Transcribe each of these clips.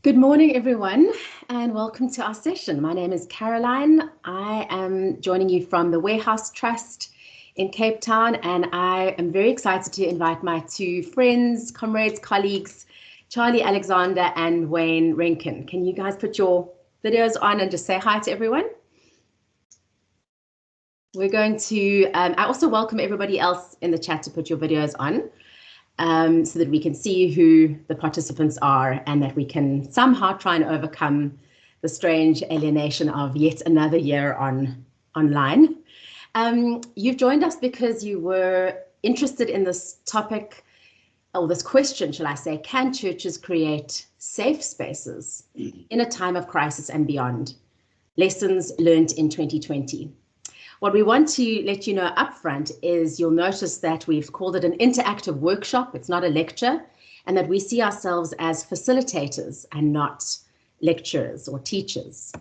Good morning, everyone, and welcome to our session. My name is Caroline. I am joining you from the Warehouse Trust in Cape Town, and I am very excited to invite my two friends, comrades, colleagues, Charlie Alexander and Wayne Renkin. Can you guys put your videos on and just say hi to everyone? We're going to, I also welcome everybody else in the chat to put your videos on. So that we can see who the participants are and that we can somehow try and overcome the strange alienation of yet another year online. You've joined us because you were interested in this topic, or this question, shall I say, can churches create safe spaces in a time of crisis and beyond? Lessons learned in 2020. What we want to let you know upfront is you'll notice that we've called it an interactive workshop. It's not a lecture, and that we see ourselves as facilitators and not lecturers or teachers.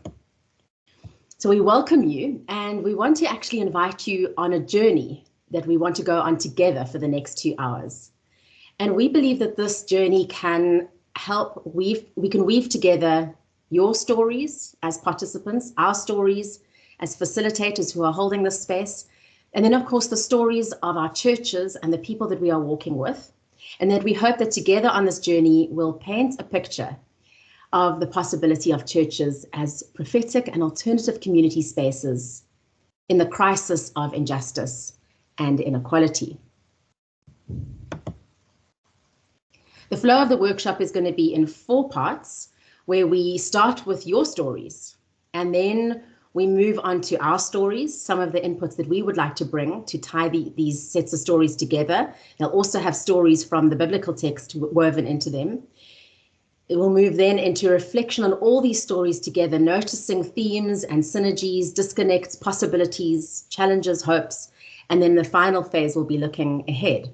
So we welcome you, and we want to actually invite you on a journey that we want to go on together for the next 2 hours. And we believe that this journey can help we can weave together your stories as participants, our stories as facilitators who are holding this space, and then of course the stories of our churches and the people that we are walking with, and that we hope that together on this journey we'll paint a picture of the possibility of churches as prophetic and alternative community spaces in the crisis of injustice and inequality. The flow of the workshop is going to be in 4 parts, where we start with your stories, and then we move on to our stories, some of the inputs that we would like to bring to tie these sets of stories together. They'll also have stories from the biblical text woven into them. It will move then into reflection on all these stories together, noticing themes and synergies, disconnects, possibilities, challenges, hopes, and then the final phase will be looking ahead.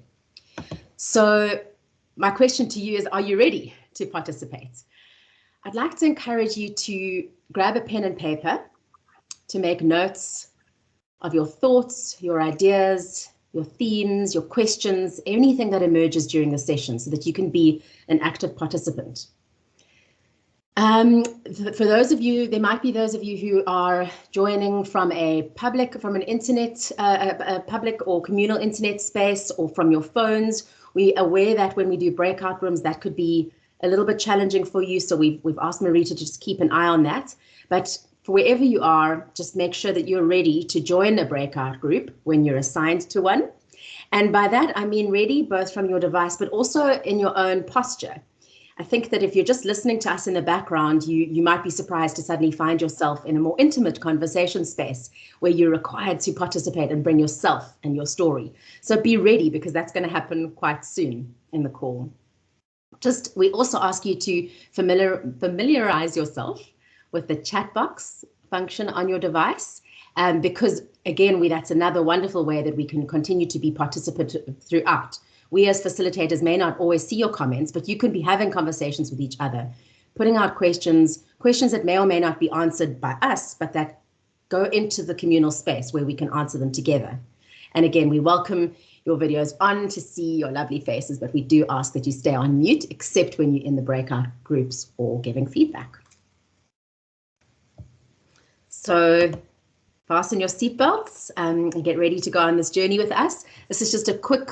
So my question to you is, are you ready to participate? I'd like to encourage you to grab a pen and paper, to make notes of your thoughts, your ideas, your themes, your questions, anything that emerges during the session, so that you can be an active participant. For those of you, there might be those of you who are joining from an internet, a public or communal internet space, or from your phones. We are aware that when we do breakout rooms, that could be a little bit challenging for you. So we've asked Marita to just keep an eye on that. But for wherever you are, just make sure that you're ready to join a breakout group when you're assigned to one. And by that, I mean ready both from your device, but also in your own posture. I think that if you're just listening to us in the background, you might be surprised to suddenly find yourself in a more intimate conversation space where you're required to participate and bring yourself and your story. So be ready, because that's going to happen quite soon in the call. We also ask you to familiarize yourself with the chat box function on your device, because again, that's another wonderful way that we can continue to be participant throughout. We as facilitators may not always see your comments, but you can be having conversations with each other, putting out questions that may or may not be answered by us, but that go into the communal space where we can answer them together. And again, we welcome your videos on to see your lovely faces, but we do ask that you stay on mute, except when you're in the breakout groups or giving feedback. So fasten your seatbelts and get ready to go on this journey with us. This is just a quick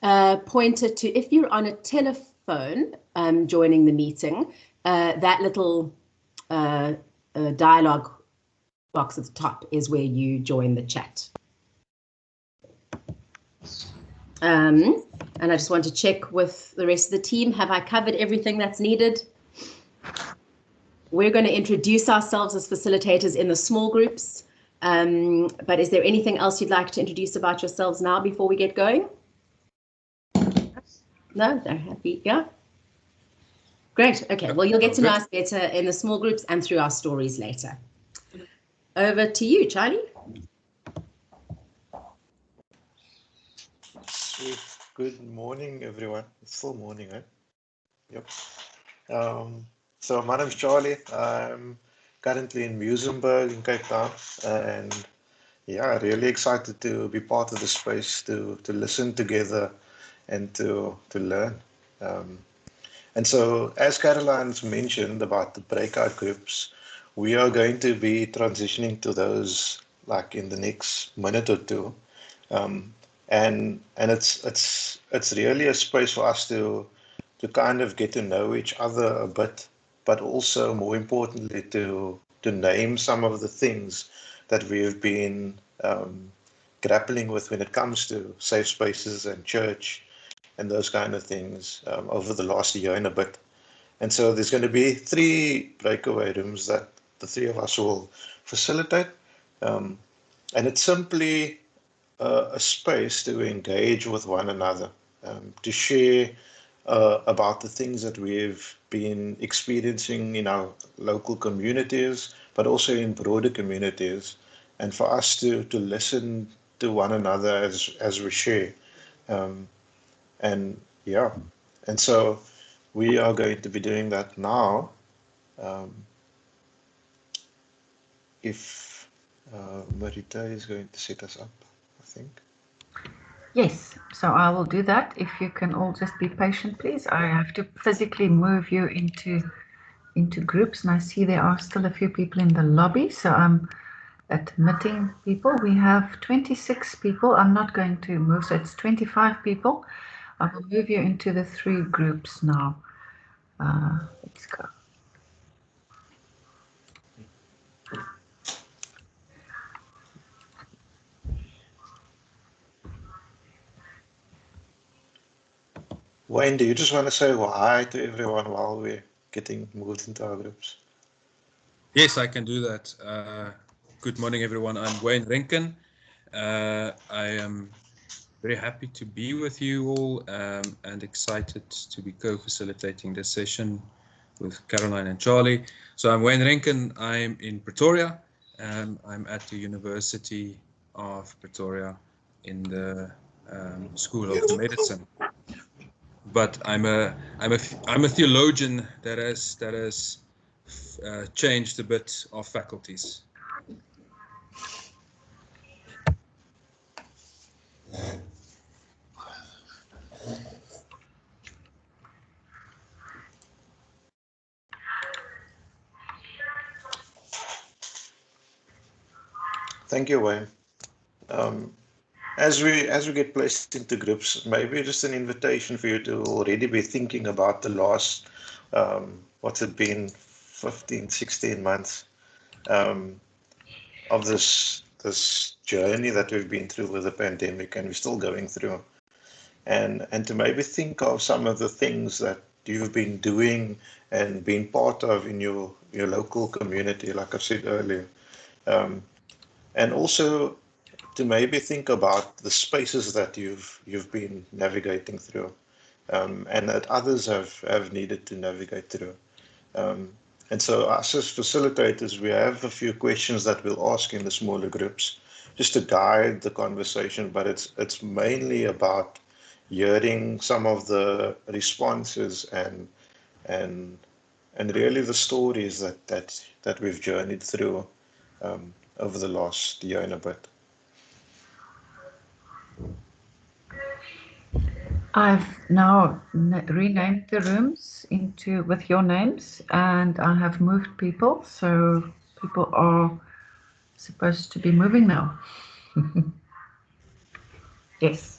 pointer to, if you're on a telephone joining the meeting, that little dialogue box at the top is where you join the chat. And I just want to check with the rest of the team. Have I covered everything that's needed? We're going to introduce ourselves as facilitators in the small groups. But is there anything else you'd like to introduce about yourselves now before we get going? No, they're happy. Yeah. Great. Okay. Well, you'll get to know us better in the small groups and through our stories later. Over to you, Charlie. Sweet. Good morning, everyone. It's still morning, right? Yep. So my name's Charlie. I'm currently in Muizenberg in Cape Town, and yeah, really excited to be part of the space, to listen together and to learn. And so, as Caroline's mentioned about the breakout groups, we are going to be transitioning to those like in the next minute or two. And it's really a space for us to kind of get to know each other a bit, but also more importantly to name some of the things that we've been grappling with when it comes to safe spaces and church and those kind of things over the last year and a bit. And so there's going to be 3 breakaway rooms that the 3 of us will facilitate. And it's simply a space to engage with one another, to share about the things that we've been experiencing in our local communities, but also in broader communities, and for us to listen to one another as we share. And yeah, and so we are going to be doing that now. If Marita is going to set us up, I think. Yes, so I will do that. If you can all just be patient, please. I have to physically move you into groups, and I see there are still a few people in the lobby, so I'm admitting people. We have 26 people. I'm not going to move, so it's 25 people. I will move you into the 3 groups now. Let's go. Wayne, do you just want to say hi to everyone while we're getting moved into our groups? Yes, I can do that. Good morning, everyone. I'm Wayne Renken. I am very happy to be with you all and excited to be co-facilitating this session with Caroline and Charlie. So I'm Wayne Renken. I'm in Pretoria. I'm at the University of Pretoria in the School of Medicine. But I'm a theologian that has changed a bit of faculties. Thank you, Wayne. As we get placed into groups, maybe just an invitation for you to already be thinking about the last, what's it been, 15, 16 months of this journey that we've been through with the pandemic, and we're still going through. And to maybe think of some of the things that you've been doing and being part of in your local community, like I said earlier. And also to maybe think about the spaces that you've been navigating through, and that others have needed to navigate through. And so us as facilitators, we have a few questions that we'll ask in the smaller groups just to guide the conversation, but it's mainly about hearing some of the responses and really the stories that we've journeyed through over the last year and a bit. I've now renamed the rooms with your names, and I have moved people, so people are supposed to be moving now. Yes.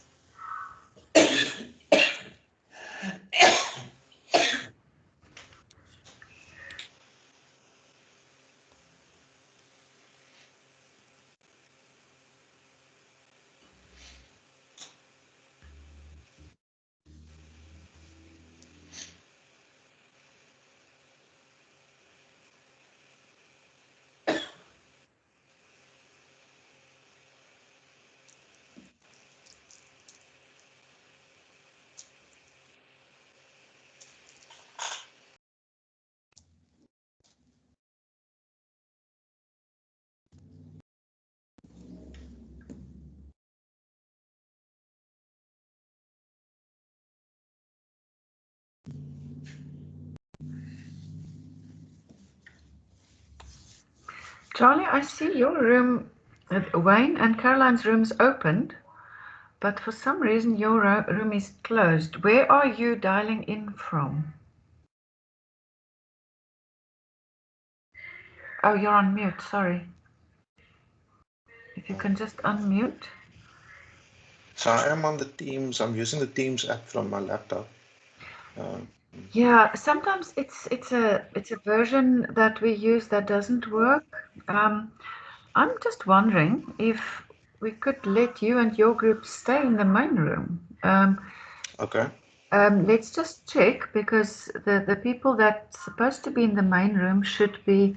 Charlie, I see your room, Wayne and Caroline's room's opened, but for some reason your room is closed. Where are you dialing in from? Oh, you're on mute, sorry. If you can just unmute. So I am on the Teams. I'm using the Teams app from my laptop. Yeah, sometimes it's a version that we use that doesn't work. I'm just wondering if we could let you and your group stay in the main room. Okay. Let's just check, because the people that's supposed to be in the main room should be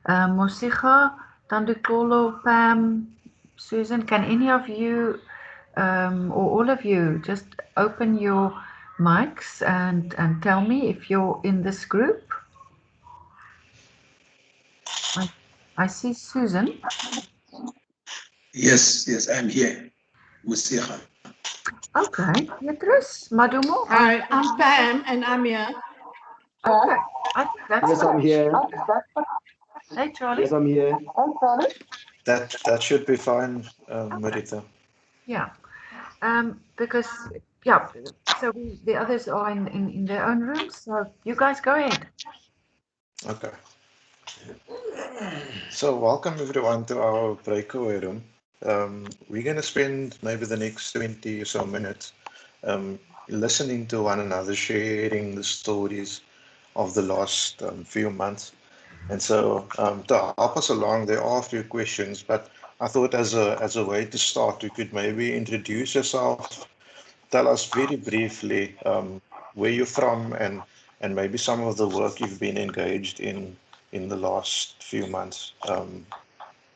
Mosiga, Tandukolo, Pam, Susan. Can any of you or all of you just open your mics and tell me if you're in this group? I see Susan. Yes, I'm here. Musicha. Okay, Beatrice, Madumo. Hi, I'm Pam and I'm here. Okay, I think that's Yes, I'm here. Hey, Charlie. Yes, I'm here. That should be fine, Marita. Yeah, because yeah, so the others are in their own rooms. So you guys go ahead. Okay. So welcome everyone to our breakaway room. We're going to spend maybe the next 20 or so minutes listening to one another, sharing the stories of the last few months. And so to help us along, there are a few questions, but I thought as a way to start, you could maybe introduce yourself, tell us very briefly where you're from, and maybe some of the work you've been engaged in the last few months,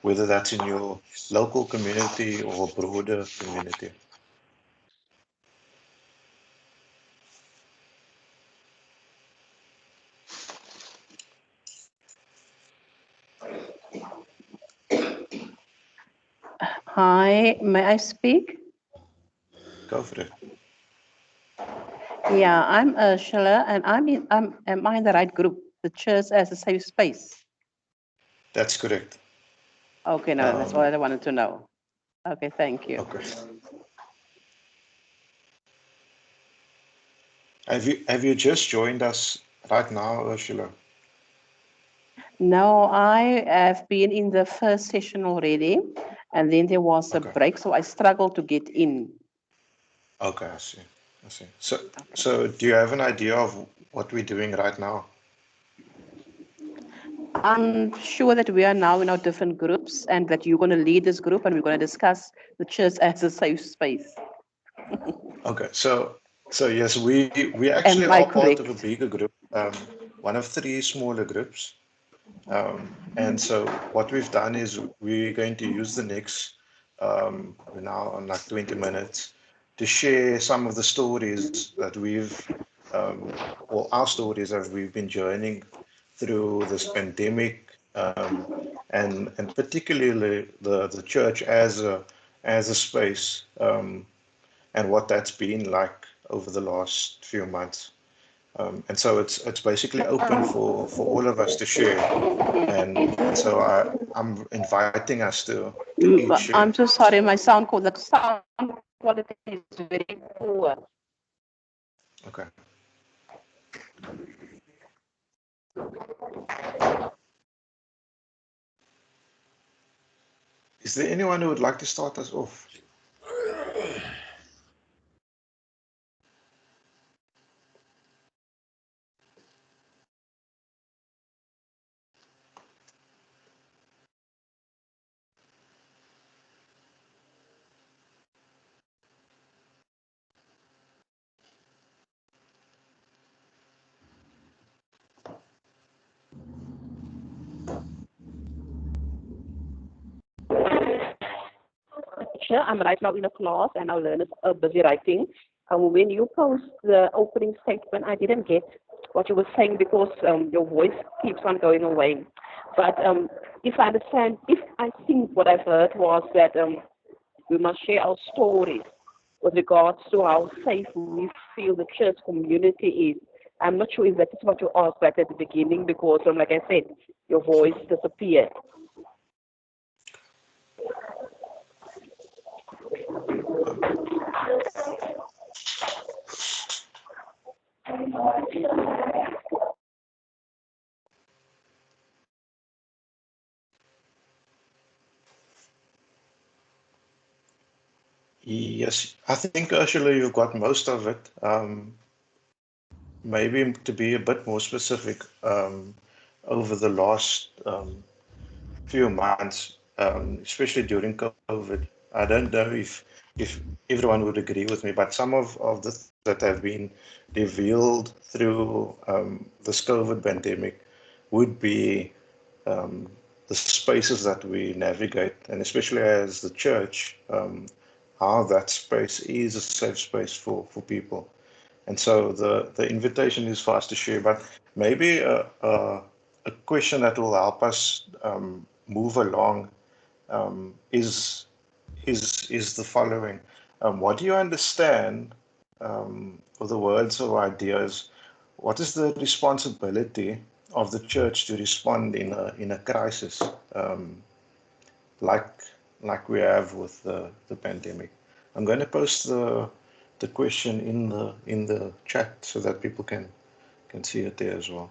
whether that's in your local community or broader community. Hi, may I speak? Go for it. Yeah, I'm Ursula, and am I in the right group? The church as a safe space. That's correct. Okay, no, that's all I wanted to know. Okay, thank you. Okay. Have you just joined us right now, Ursula? No, I have been in the first session already, and then there was a Okay. break, so I struggled to get in. Okay, I see. So do you have an idea of what we're doing right now? I'm sure that we are now in our different groups, and that you're going to lead this group, and we're going to discuss the church as a safe space. Okay, so yes, we actually Am I are part of a correct? bigger group, one of 3 smaller groups. And so what we've done is we're going to use the next, we're now on like 20 minutes, to share some of the stories that or our stories that we've been journeying through this pandemic, and particularly the church as a space, and what that's been like over the last few months. And so it's basically open for all of us to share. And so I'm inviting us to each share. I'm so sorry, my sound quality is very poor. Okay. Is there anyone who would like to start us off? I'm right now in a class and our learners are busy writing. When you post the opening statement, I didn't get what you were saying because your voice keeps on going away. But if I think what I've heard was that we must share our stories with regards to how safe we feel the church community is. I'm not sure if that is what you asked back at the beginning because, like I said, your voice disappeared. Yes, I think Ursula, you've got most of it. Maybe to be a bit more specific, over the last few months, especially during COVID, I don't know if everyone would agree with me, but some of the that have been revealed through this COVID pandemic would be the spaces that we navigate, and especially as the church, how that space is a safe space for people. And so the invitation is for us to share, but maybe a question that will help us move along is the following. What do you understand, for the words or ideas, what is the responsibility of the church to respond in a crisis, like we have with the pandemic? I'm going to post the question in the chat so that people can see it there as well.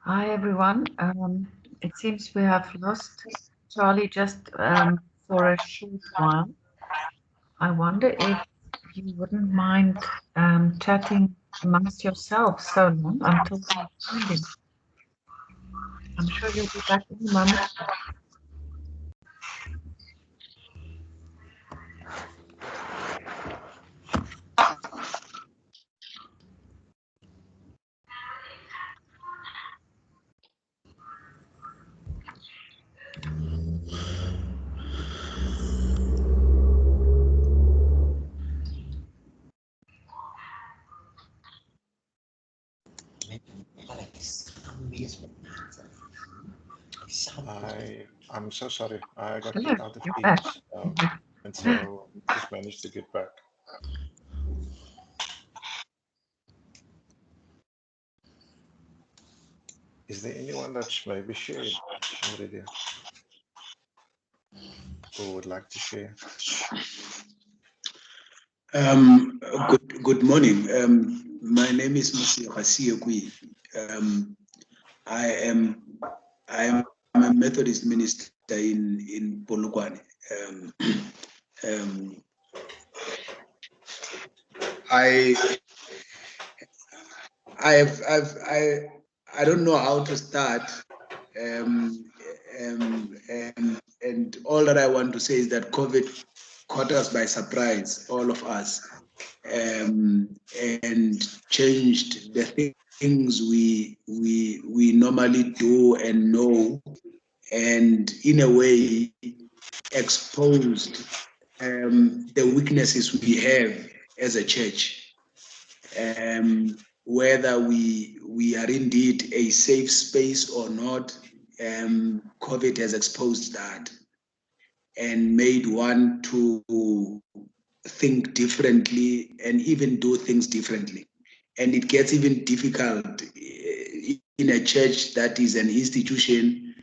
Hi, everyone. It seems we have lost Charlie just for a short while. I wonder if you wouldn't mind chatting amongst yourselves so long until we find him. I'm sure he'll be back in a moment. I'm so sorry. I got Hello, kicked out of you're back. Teams, and so just managed to get back. Is there anyone that's maybe shared already or would like to share? Good morning. My name is Monsieur Hasiekwi. I am a Methodist minister in Polokwane. I don't know how to start. And all that I want to say is that COVID caught us by surprise, all of us, and changed the things we normally do and know, and in a way exposed the weaknesses we have as a church. Whether we are indeed a safe space or not, COVID has exposed that and made one to think differently and even do things differently. And it gets even difficult in a church that is an institution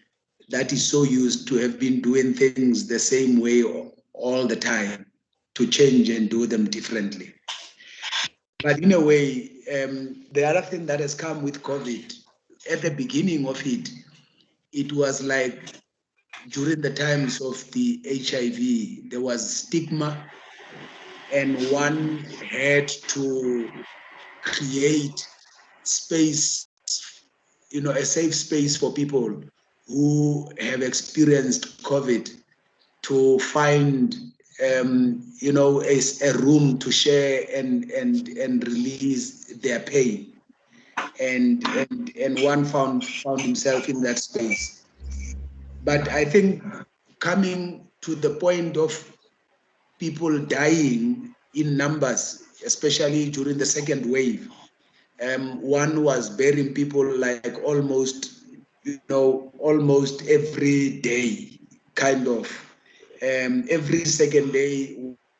that is so used to have been doing things the same way all the time to change and do them differently. But in a way, the other thing that has come with COVID, at the beginning of it, it was like during the times of the HIV, there was stigma, and one had to create space, a safe space for people who have experienced COVID to find, a room to share and release their pain. And one found himself in that space. But I think coming to the point of people dying in numbers, especially during the second wave, one was burying people like almost every day, kind of. Every second day,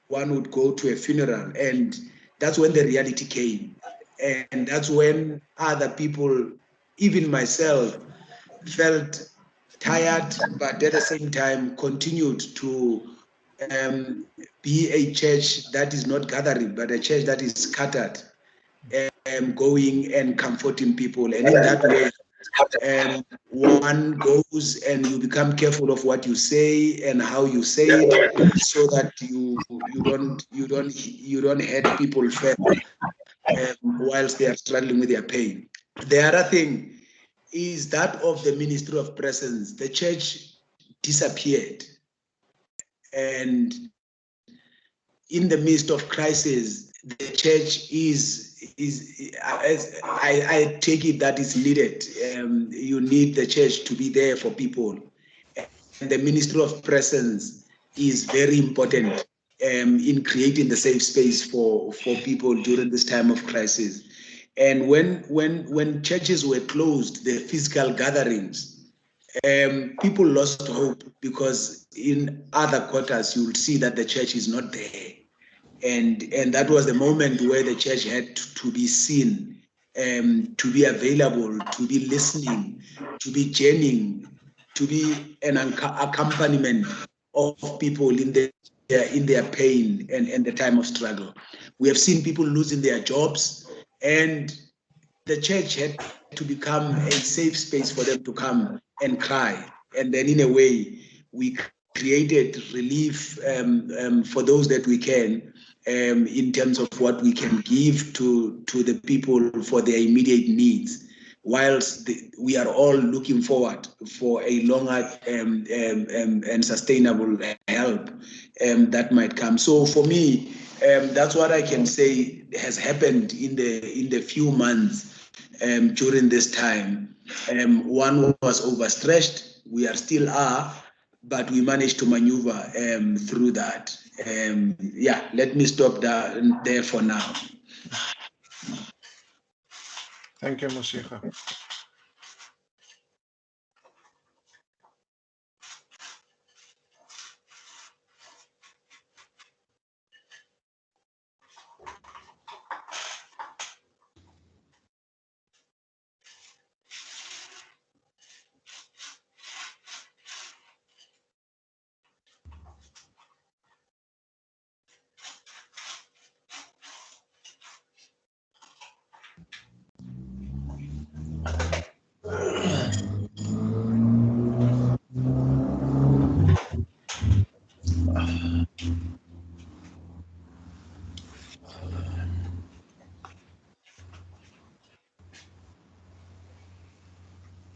one would go to a funeral, and that's when the reality came. And that's when other people, even myself, felt tired, but at the same time continued to be a church that is not gathering, but a church that is scattered, going and comforting people. And in that way, one goes and you become careful of what you say and how you say it, so that you don't hurt people further, whilst they are struggling with their pain. The other thing is that of the ministry of presence. The church disappeared, and in the midst of crisis, the church I take it that is needed. You need the church to be there for people, and the ministry of presence is very important in creating the safe space for people during this time of crisis. And when churches were closed, the physical gatherings, people lost hope, because in other quarters you will see that the church is not there. And that was the moment where the church had to be seen, to be available, to be listening, to be journeying, to be an accompaniment of people in their pain and the time of struggle. We have seen people losing their jobs, and the church had to become a safe space for them to come and cry. And then in a way, we created relief for those that we can, in terms of what we can give to the people for their immediate needs, whilst we are all looking forward for a longer and sustainable help that might come. So for me, that's what I can say has happened in the few months during this time. One was overstretched. We still are, but we managed to maneuver through that. Let me stop there for now. Thank you, Mosiga.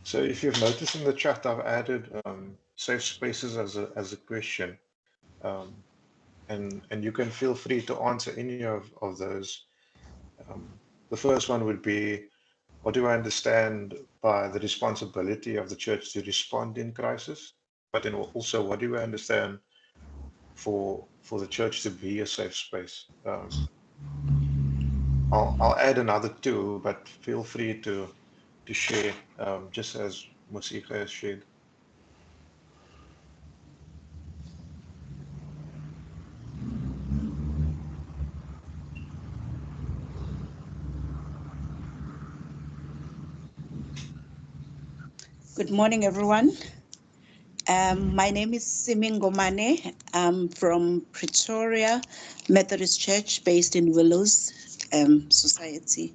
So if you've noticed in the chat, I've added safe spaces as a question, and you can feel free to answer any of those. The first one would be, what do I understand by the responsibility of the church to respond in crisis? But then also, what do I understand for the church to be a safe space? I'll add another two, but feel free to share, just as Mosiga has shared. Good morning, everyone. My name is Simingo Mane. I'm from Pretoria Methodist Church based in Willows Society.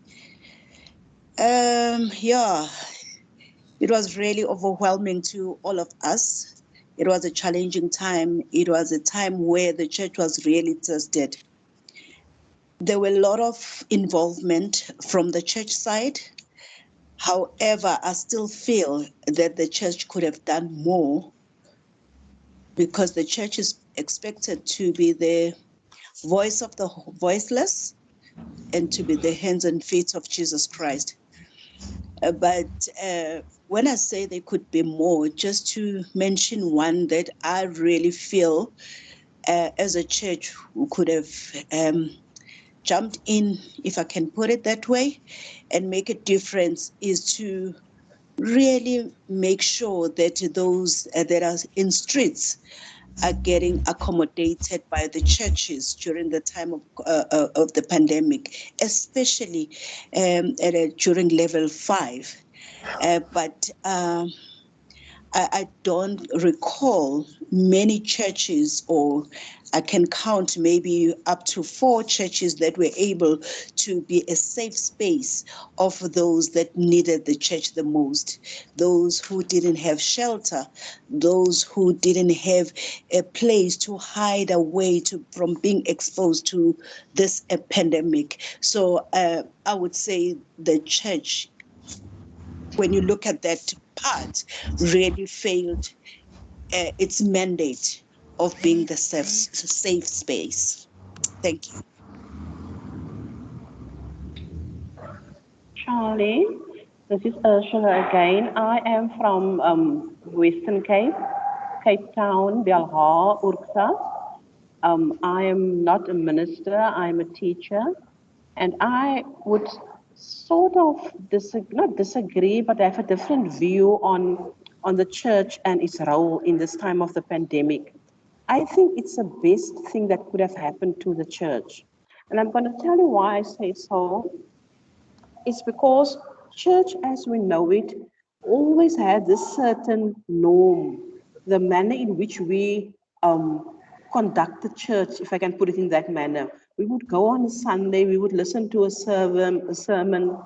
Yeah, it was really overwhelming to all of us. It was a challenging time. It was a time where the church was really tested. There were a lot of involvement from the church side. However, I still feel that the church could have done more because the church is expected to be the voice of the voiceless and to be the hands and feet of Jesus Christ. But when I say there could be more, just to mention one that I really feel as a church who could have jumped in, if I can put it that way, and make a difference is to really make sure that those that are in streets are getting accommodated by the churches during the time of the pandemic, especially during level 5. But I don't recall many churches, or I can count maybe up to 4 churches that were able to be a safe space of those that needed the church the most, those who didn't have shelter, those who didn't have a place to hide away from being exposed to this pandemic. So I would say the church, when you look at that part, really failed its mandate of being the safe space. Thank you. Charlie, this is Ursula again. I am from Western Cape, Cape Town, Belhar, Urksa. I am not a minister, I'm a teacher, and I would sort of not disagree, but have a different view on the church and its role in this time of the pandemic. I think it's the best thing that could have happened to the church. And I'm going to tell you why I say so. It's because church as we know it always had this certain norm, the manner in which we conduct the church, if I can put it in that manner. We would go on a Sunday, we would listen to a sermon,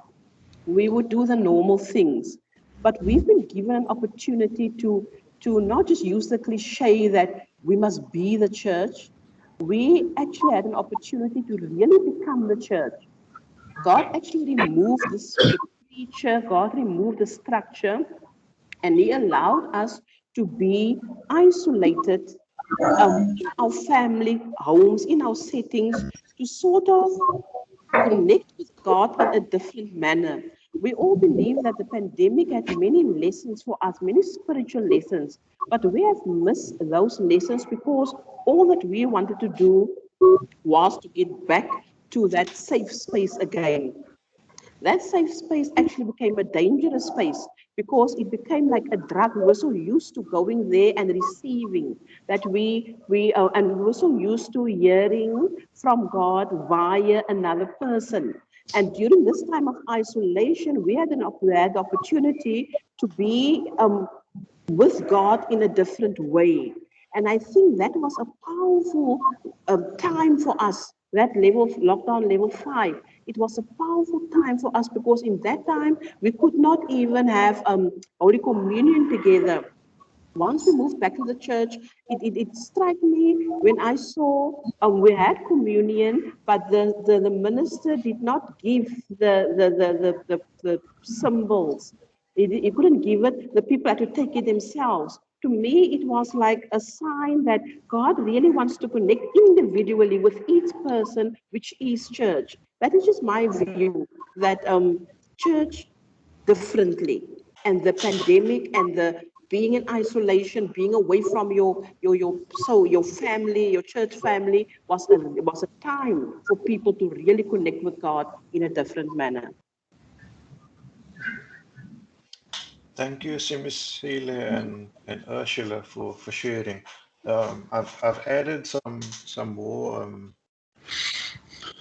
we would do the normal things. But we've been given an opportunity to not just use the cliche that we must be the church. We actually had an opportunity to really become the church. God actually removed the preacher, God removed the structure, and He allowed us to be isolated in our family homes, in our settings, to sort of connect with God in a different manner. We all believe that the pandemic had many lessons for us, many spiritual lessons, but we have missed those lessons because all that we wanted to do was to get back to that safe space again. That safe space actually became a dangerous space because it became like a drug. We were so used to going there and receiving that we were so used to hearing from God via another person. And during this time of isolation, we had the opportunity to be with God in a different way. And I think that was a powerful time for us, that lockdown level 5. It was a powerful time for us because in that time, we could not even have Holy Communion together. Once we moved back to the church, it struck me when I saw we had communion, but the minister did not give the symbols. He couldn't give it. The people had to take it themselves. To me, it was like a sign that God really wants to connect individually with each person, which is church. That is just my view, that church differently. And the pandemic and the being in isolation, being away from your family, your church family, was a time for people to really connect with God in a different manner. Thank you, Simisile and Ursula for sharing. I've added some more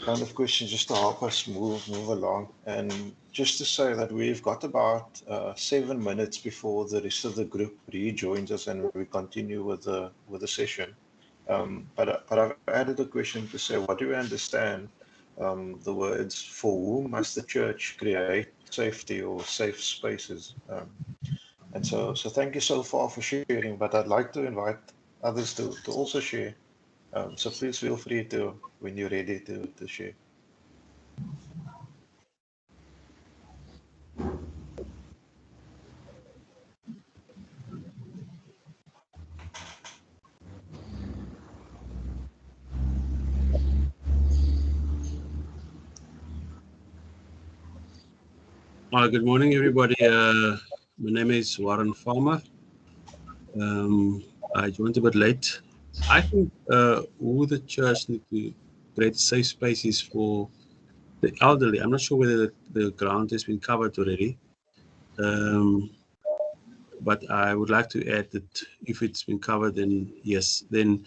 kind of questions just to help us move along. And just to say that we've got about 7 minutes before the rest of the group rejoins us and we continue with the session. But I've added a question to say, what do we understand the words, for whom must the church create safety or safe spaces? And so thank you so far for sharing, but I'd like to invite others to also share. So please feel free to, when you're ready, to share. Good morning, everybody. My name is Warren Farmer. I joined a bit late. I think who the church need to create safe spaces for the elderly. I'm not sure whether the ground has been covered already, but I would like to add that if it's been covered, then yes, then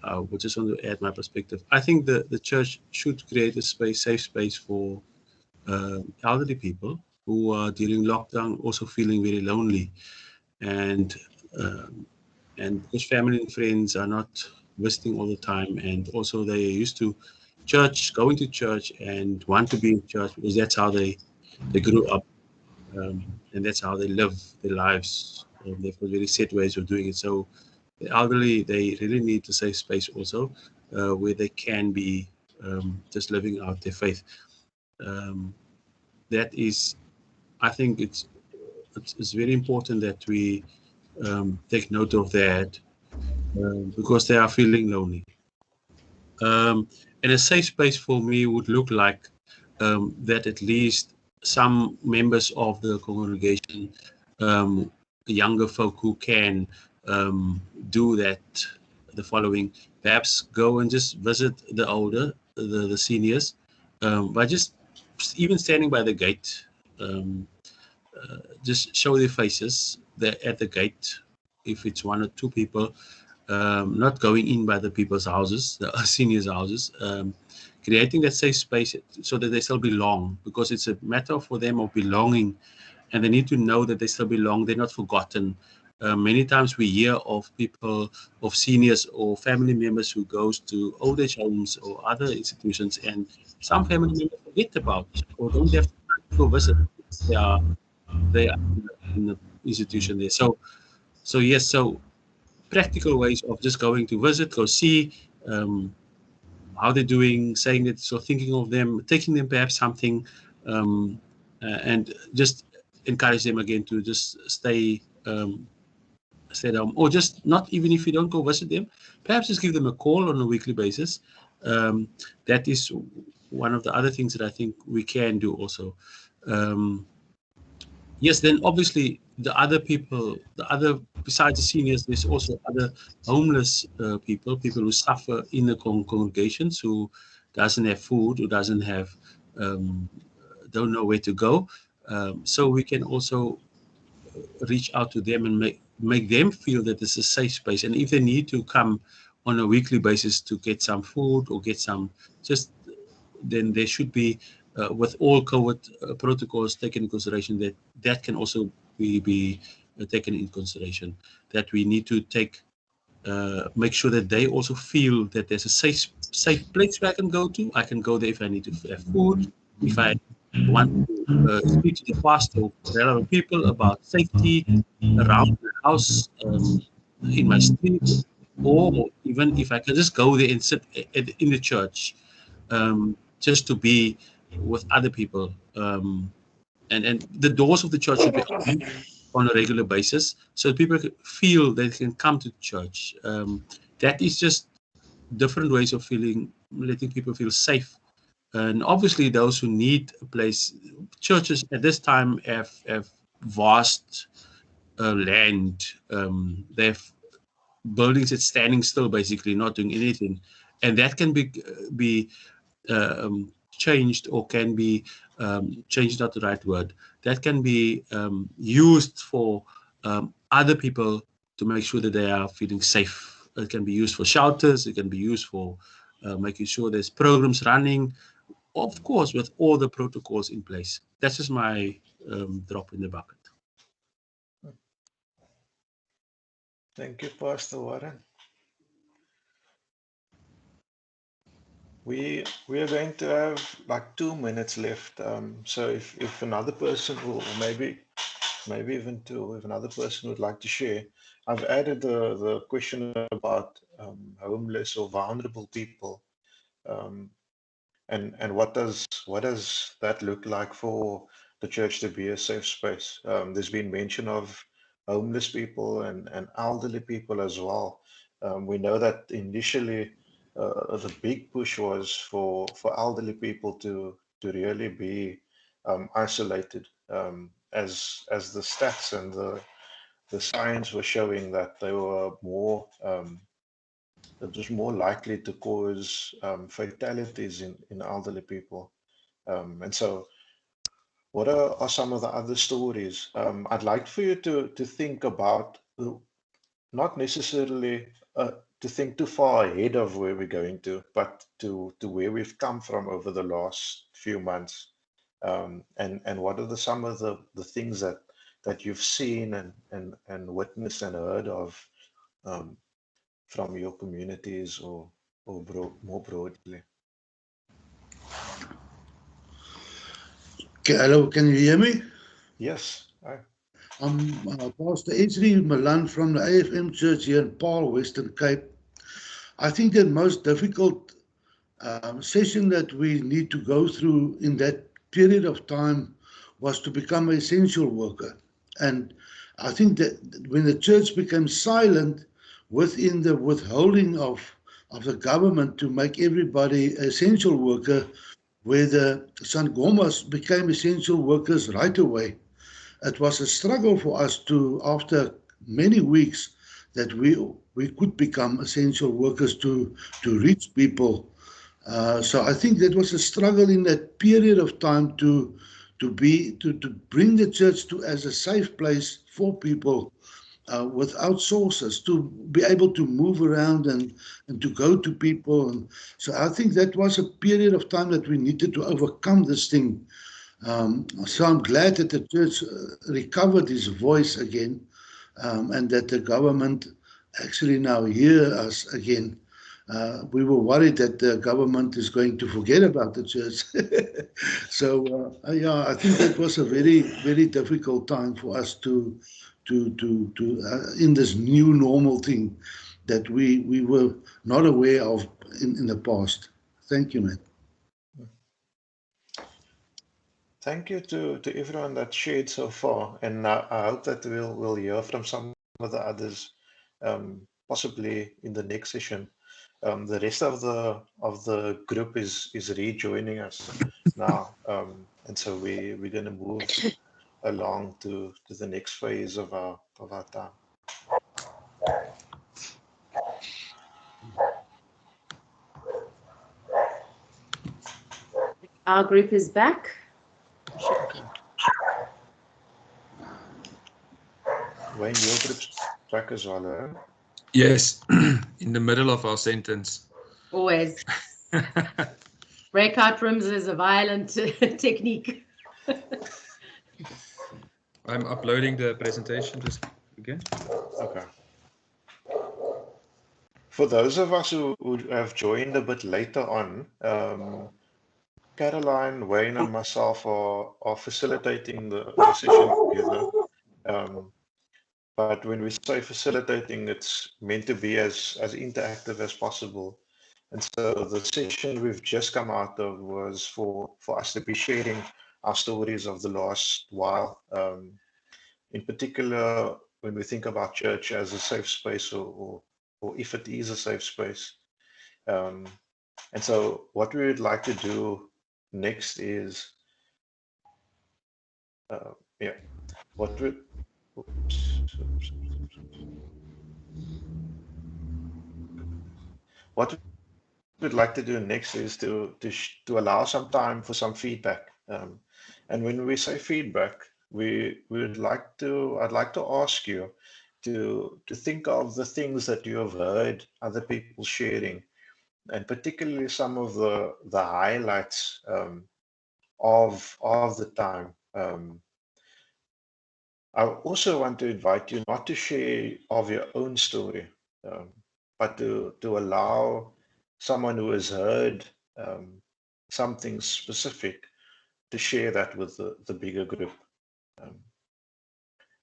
I would just want to add my perspective. I think the church should create a safe space for elderly people who are during lockdown also feeling very lonely, and because family and friends are not visiting all the time, and also they're used to going to church and want to be in church because that's how they grew up, and that's how they live their lives. They've got very set ways of doing it. So the elderly, they really need a safe space also, where they can be just living out their faith. That is, I think it's very important that we take note of that, because they are feeling lonely. And a safe space for me would look like that at least some members of the congregation, younger folk who can do that, the following: perhaps go and just visit the older, the seniors, by just even standing by the gate. Just show their faces at the gate, if it's 1 or 2 people, not going in by the people's houses, the seniors' houses, creating that safe space so that they still belong, because it's a matter for them of belonging, and they need to know that they still belong. They're not forgotten. Many times we hear of people, of seniors or family members who goes to old age homes or other institutions, and some family members forget about or don't have time to go visit. They are in the institution there. So yes, so practical ways of just going to visit, go see how they're doing, saying that, so thinking of them, taking them perhaps something, and just encourage them again to just stay home, or just not, even if you don't go visit them, perhaps just give them a call on a weekly basis. That is one of the other things that I think we can do also. Yes, then obviously the other people, besides the seniors, there's also other homeless people who suffer in the congregations, who doesn't have food, who doesn't have, don't know where to go. So we can also reach out to them and make them feel that this is a safe space. And if they need to come on a weekly basis to get some food or get some, then there should be, with all COVID protocols taken in consideration, that can also be taken in consideration. That we need to make sure that they also feel that there's a safe place where I can go to. I can go there if I need to have food, if I want to speak to the pastor or relevant people about safety around the house, in my street, or even if I can just go there and sit in the church, just to be with other people. And the doors of the church should be open on a regular basis, so people feel they can come to church. That is just different ways of letting people feel safe. And obviously those who need a place, churches at this time have vast land. They have buildings that's standing still, basically not doing anything, and that can be changed, or can be changed, not the right word, that can be used for other people to make sure that they are feeling safe. It can be used for shelters, it can be used for making sure there's programs running, of course, with all the protocols in place. That's just my drop in the bucket. Thank you, Pastor Warren. We are going to have like 2 minutes left. So if another person will, maybe even two, if another person would like to share, I've added the question about homeless or vulnerable people, and what does that look like for the church to be a safe space? There's been mention of homeless people and elderly people as well. We know that initially the big push was for elderly people to really be isolated, as the stats and the science were showing that they were more it was more likely to cause fatalities in elderly people. And so what are some of the other stories? I'd like for you to think about, not necessarily to think too far ahead of where we're going to, but to where we've come from over the last few months. And what are some of the things that you've seen and witnessed and heard of from your communities or more broadly? Hello, can you hear me? Yes. I'm Pastor Esri Milan from the AFM Church here in Paarl, Western Cape. I think the most difficult session that we need to go through in that period of time was to become an essential worker. And I think that when the church became silent within the withholding of the government to make everybody an essential worker, where the Sangomas became essential workers right away, it was a struggle for us to, after many weeks, that we could become essential workers to reach people. So I think that was a struggle in that period of time to bring the church to as a safe place for people without sources, to be able to move around and to go to people. And so I think that was a period of time that we needed to overcome this thing. So I'm glad that the church recovered its voice again, and that the government actually now hear us again. We were worried that the government is going to forget about the church. So yeah, I think that was a very, very difficult time for us to in this new normal thing that we were not aware of in the past. Thank you, man. Thank you to everyone that shared so far, and I hope that we'll hear from some of the others, possibly in the next session. The rest of the group is rejoining us now, and so we're going to move along to the next phase of our time. Our group is back. Wayne, your group's back as well, eh? Yes, in the middle of our sentence. Always. Breakout rooms is a violent technique. I'm uploading the presentation just again. Okay. For those of us who have joined a bit later on, Caroline, Wayne, and myself are facilitating the session together. But when we say facilitating, it's meant to be as interactive as possible. And so the session we've just come out of was for us to be sharing our stories of the last while. In particular, when we think about church as a safe space, or if it is a safe space. And so what we would like to do next is, what we'd like to do next is to allow some time for some feedback. And when we say feedback, I'd like to ask you to think of the things that you have heard other people sharing and particularly some of the highlights of the time. I also want to invite you not to share of your own story, but to allow someone who has heard something specific to share that with the bigger group.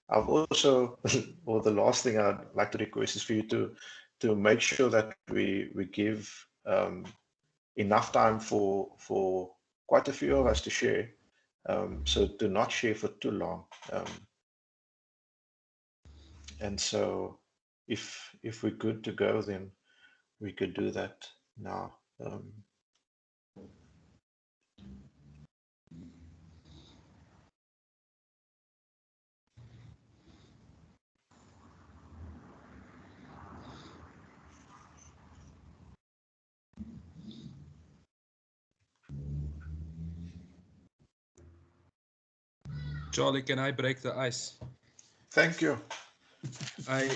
I've also, or the last thing I'd like to request is for you to make sure that we give enough time for quite a few of us to share. So do not share for too long. And so if we're good to go, then we could do that now. Charlie, can I break the ice? Thank you. I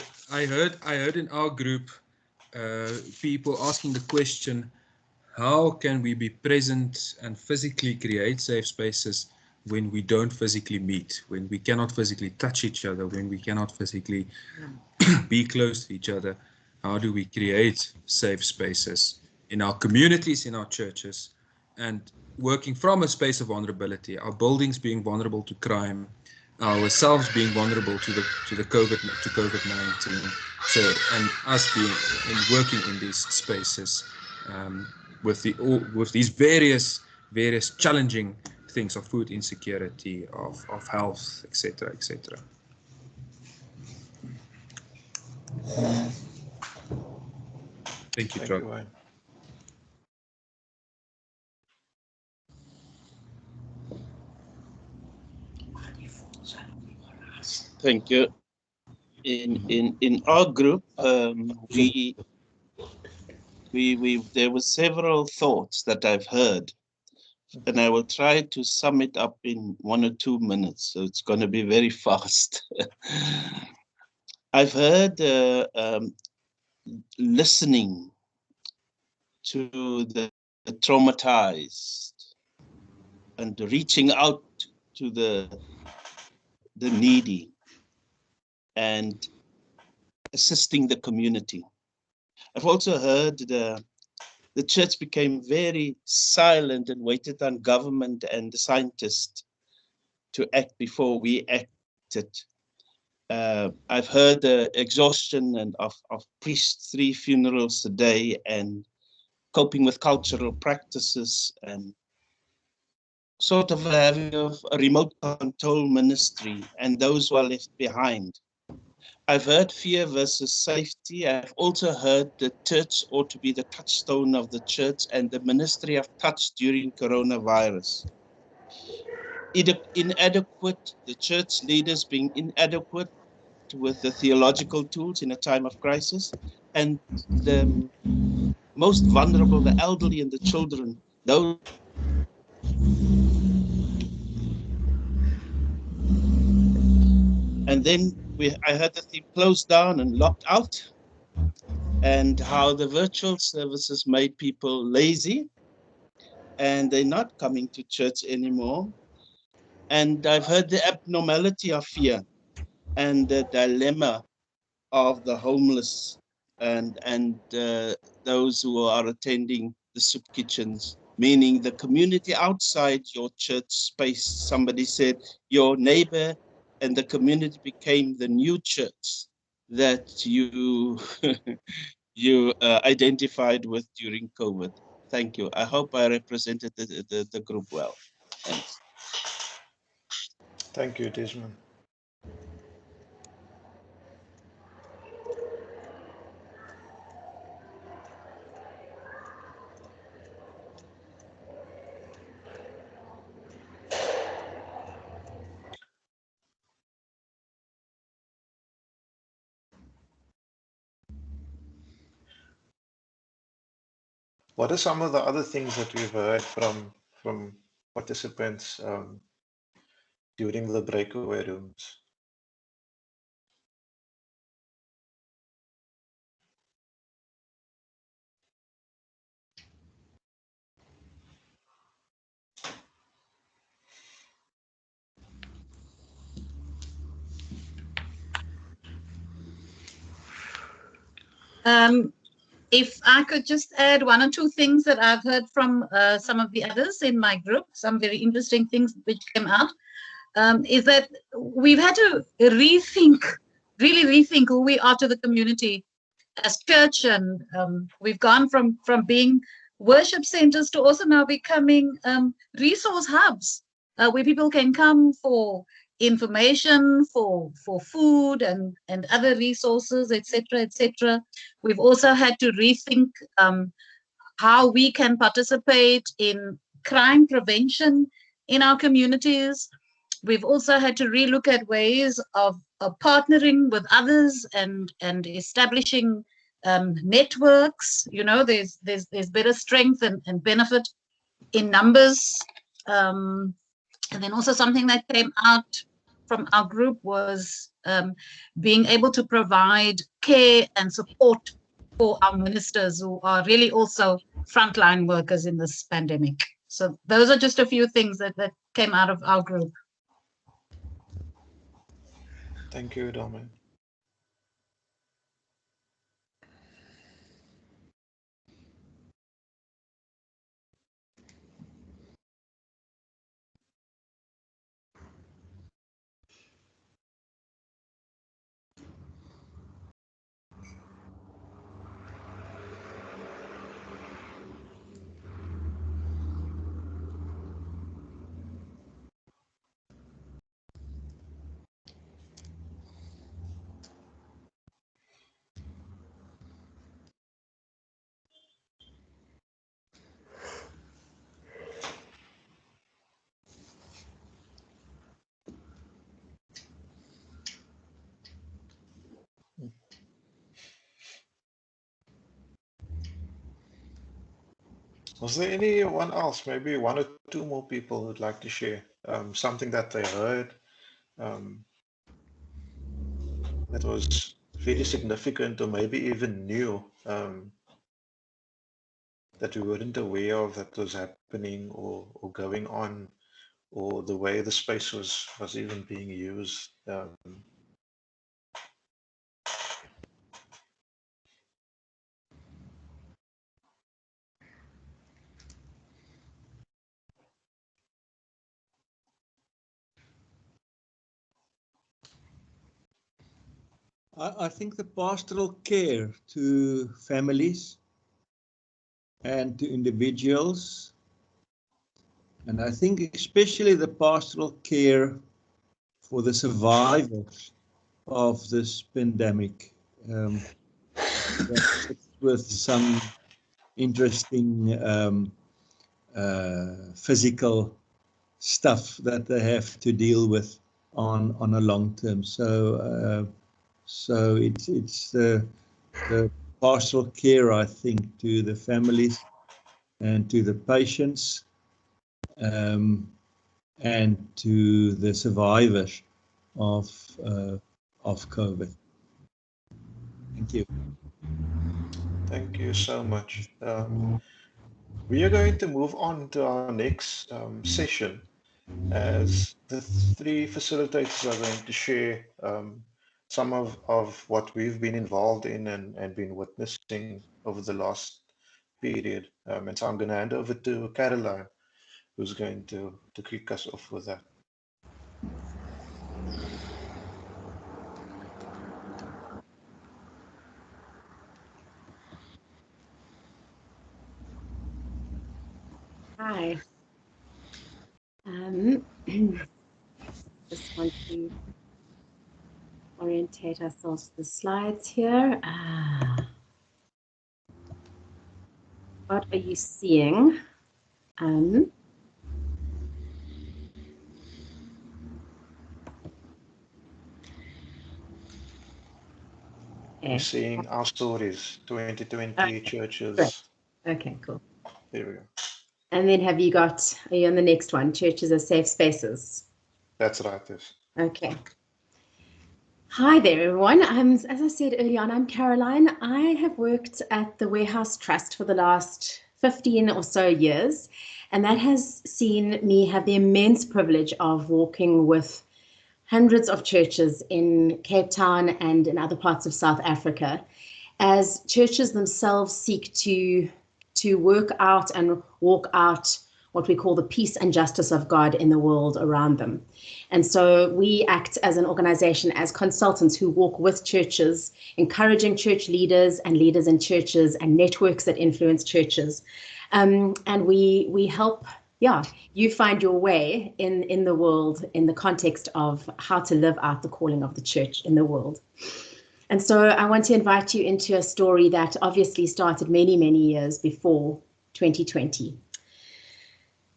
heard in our group people asking the question, how can we be present and physically create safe spaces when we don't physically meet, when we cannot physically touch each other, when we cannot physically be close to each other? How do we create safe spaces in our communities, in our churches, and working from a space of vulnerability, our buildings being vulnerable to crime, ourselves being vulnerable to the COVID-19. So, and us being working in these spaces with these various challenging things of food insecurity, of health, etc., etc. Thank you, Charlie. Wayne. Thank you. In our group, there were several thoughts that I've heard, and I will try to sum it up in 1 or 2 minutes. So it's going to be very fast. I've heard listening to the traumatized and reaching out to the needy and assisting the community. I've also heard the church became very silent and waited on government and the scientists to act before we acted. I've heard the exhaustion and of priests, 3 funerals a day, and coping with cultural practices, and sort of having a remote control ministry and those who are left behind. I've heard fear versus safety. I've also heard the church ought to be the touchstone of the church and the ministry of touch during coronavirus. Inadequate, the church leaders being inadequate with the theological tools in a time of crisis, and the most vulnerable, the elderly and the children, those. And then I heard that they closed down and locked out, and how the virtual services made people lazy and they're not coming to church anymore. And I've heard the abnormality of fear and the dilemma of the homeless and those who are attending the soup kitchens, meaning the community outside your church space. Somebody said your neighbor and the community became the new church that you you identified with during COVID. Thank you. I hope I represented the group well. Thanks. Thank you, Desmond. What are some of the other things that we've heard from participants during the breakaway rooms? If I could just add one or two things that I've heard from some of the others in my group, some very interesting things which came out, is that we've had to really rethink who we are to the community as church, and we've gone from being worship centers to also now becoming resource hubs where people can come for information, for food and other resources, etc., etc. We've also had to rethink how we can participate in crime prevention in our communities. We've also had to relook at ways of partnering with others and establishing networks. You know, there's better strength and benefit in numbers. And then also something that came out from our group was being able to provide care and support for our ministers, who are really also frontline workers in this pandemic. So those are just a few things that came out of our group. Thank you, Domin. Was there anyone else, maybe one or two more people who'd like to share something that they heard that was very significant or maybe even new, that we weren't aware of that was happening or going on, or the way the space was even being used? I think the pastoral care to families and to individuals, and I think especially the pastoral care for the survivors of this pandemic, with some interesting physical stuff that they have to deal with on a long term. So it's the pastoral care, I think, to the families and to the patients, and to the survivors of COVID. Thank you. Thank you so much. We are going to move on to our next session, as the three facilitators are going to share some of what we've been involved in and been witnessing over the last period. And so I'm going to hand over to Caroline, who's going to kick us off with that. Hi. Just want to orientate ourselves to the slides here. What are you seeing? We're seeing our stories, 2020 okay. churches. Great. Okay, cool. There we go. And then are you on the next one? Churches as safe spaces. That's right, yes. Okay. Hi there, everyone. As I said earlier on, I'm Caroline. I have worked at the Warehouse Trust for the last 15 or so years, and that has seen me have the immense privilege of walking with hundreds of churches in Cape Town and in other parts of South Africa. as churches themselves seek to work out and walk out what we call the peace and justice of God in the world around them. And so we act as an organization, as consultants who walk with churches, encouraging church leaders and leaders in churches and networks that influence churches. And we help, you find your way in the world in the context of how to live out the calling of the church in the world. And so I want to invite you into a story that obviously started many, many years before 2020.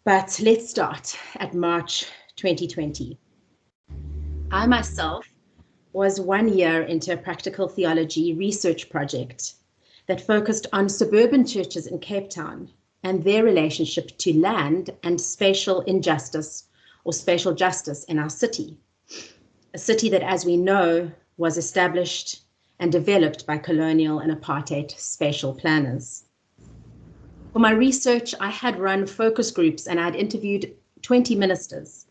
But let's start at March 2020. I myself was 1 year into a practical theology research project that focused on suburban churches in Cape Town and their relationship to land and spatial injustice or spatial justice in our city. A city that, as we know, was established and developed by colonial and apartheid spatial planners. For my research, I had run focus groups and I'd interviewed 20 ministers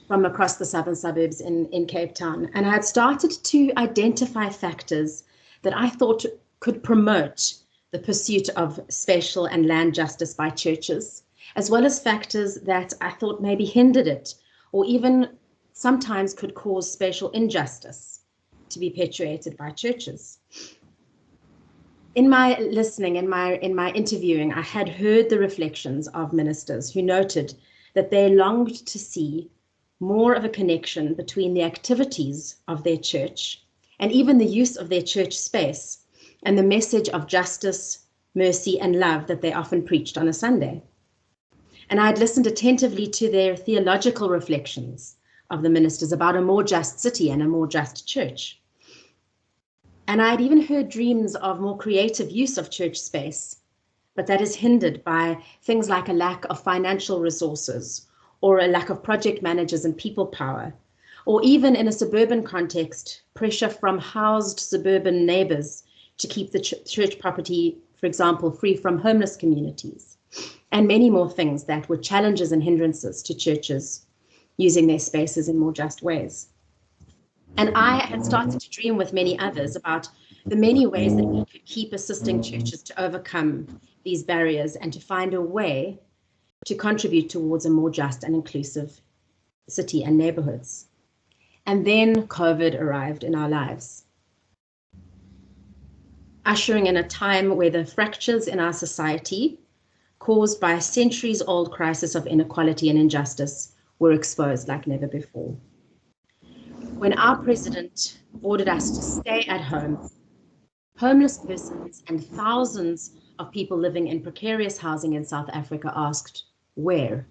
from across the southern suburbs in Cape Town. And I had started to identify factors that I thought could promote the pursuit of spatial and land justice by churches, as well as factors that I thought maybe hindered it, or even sometimes could cause spatial injustice to be perpetuated by churches. In my listening, in my interviewing, I had heard the reflections of ministers who noted that they longed to see more of a connection between the activities of their church and even the use of their church space and the message of justice, mercy, and love that they often preached on a Sunday. And I had listened attentively to their theological reflections of the ministers about a more just city and a more just church. And I had even heard dreams of more creative use of church space, but that is hindered by things like a lack of financial resources or a lack of project managers and people power, or even in a suburban context, pressure from housed suburban neighbors to keep the church property, for example, free from homeless communities, and many more things that were challenges and hindrances to churches using their spaces in more just ways. And I had started to dream with many others about the many ways that we could keep assisting churches to overcome these barriers and to find a way to contribute towards a more just and inclusive city and neighborhoods. And then COVID arrived in our lives, ushering in a time where the fractures in our society, caused by a centuries-old crisis of inequality and injustice, were exposed like never before. When our president ordered us to stay at home, homeless persons and thousands of people living in precarious housing in South Africa asked, where?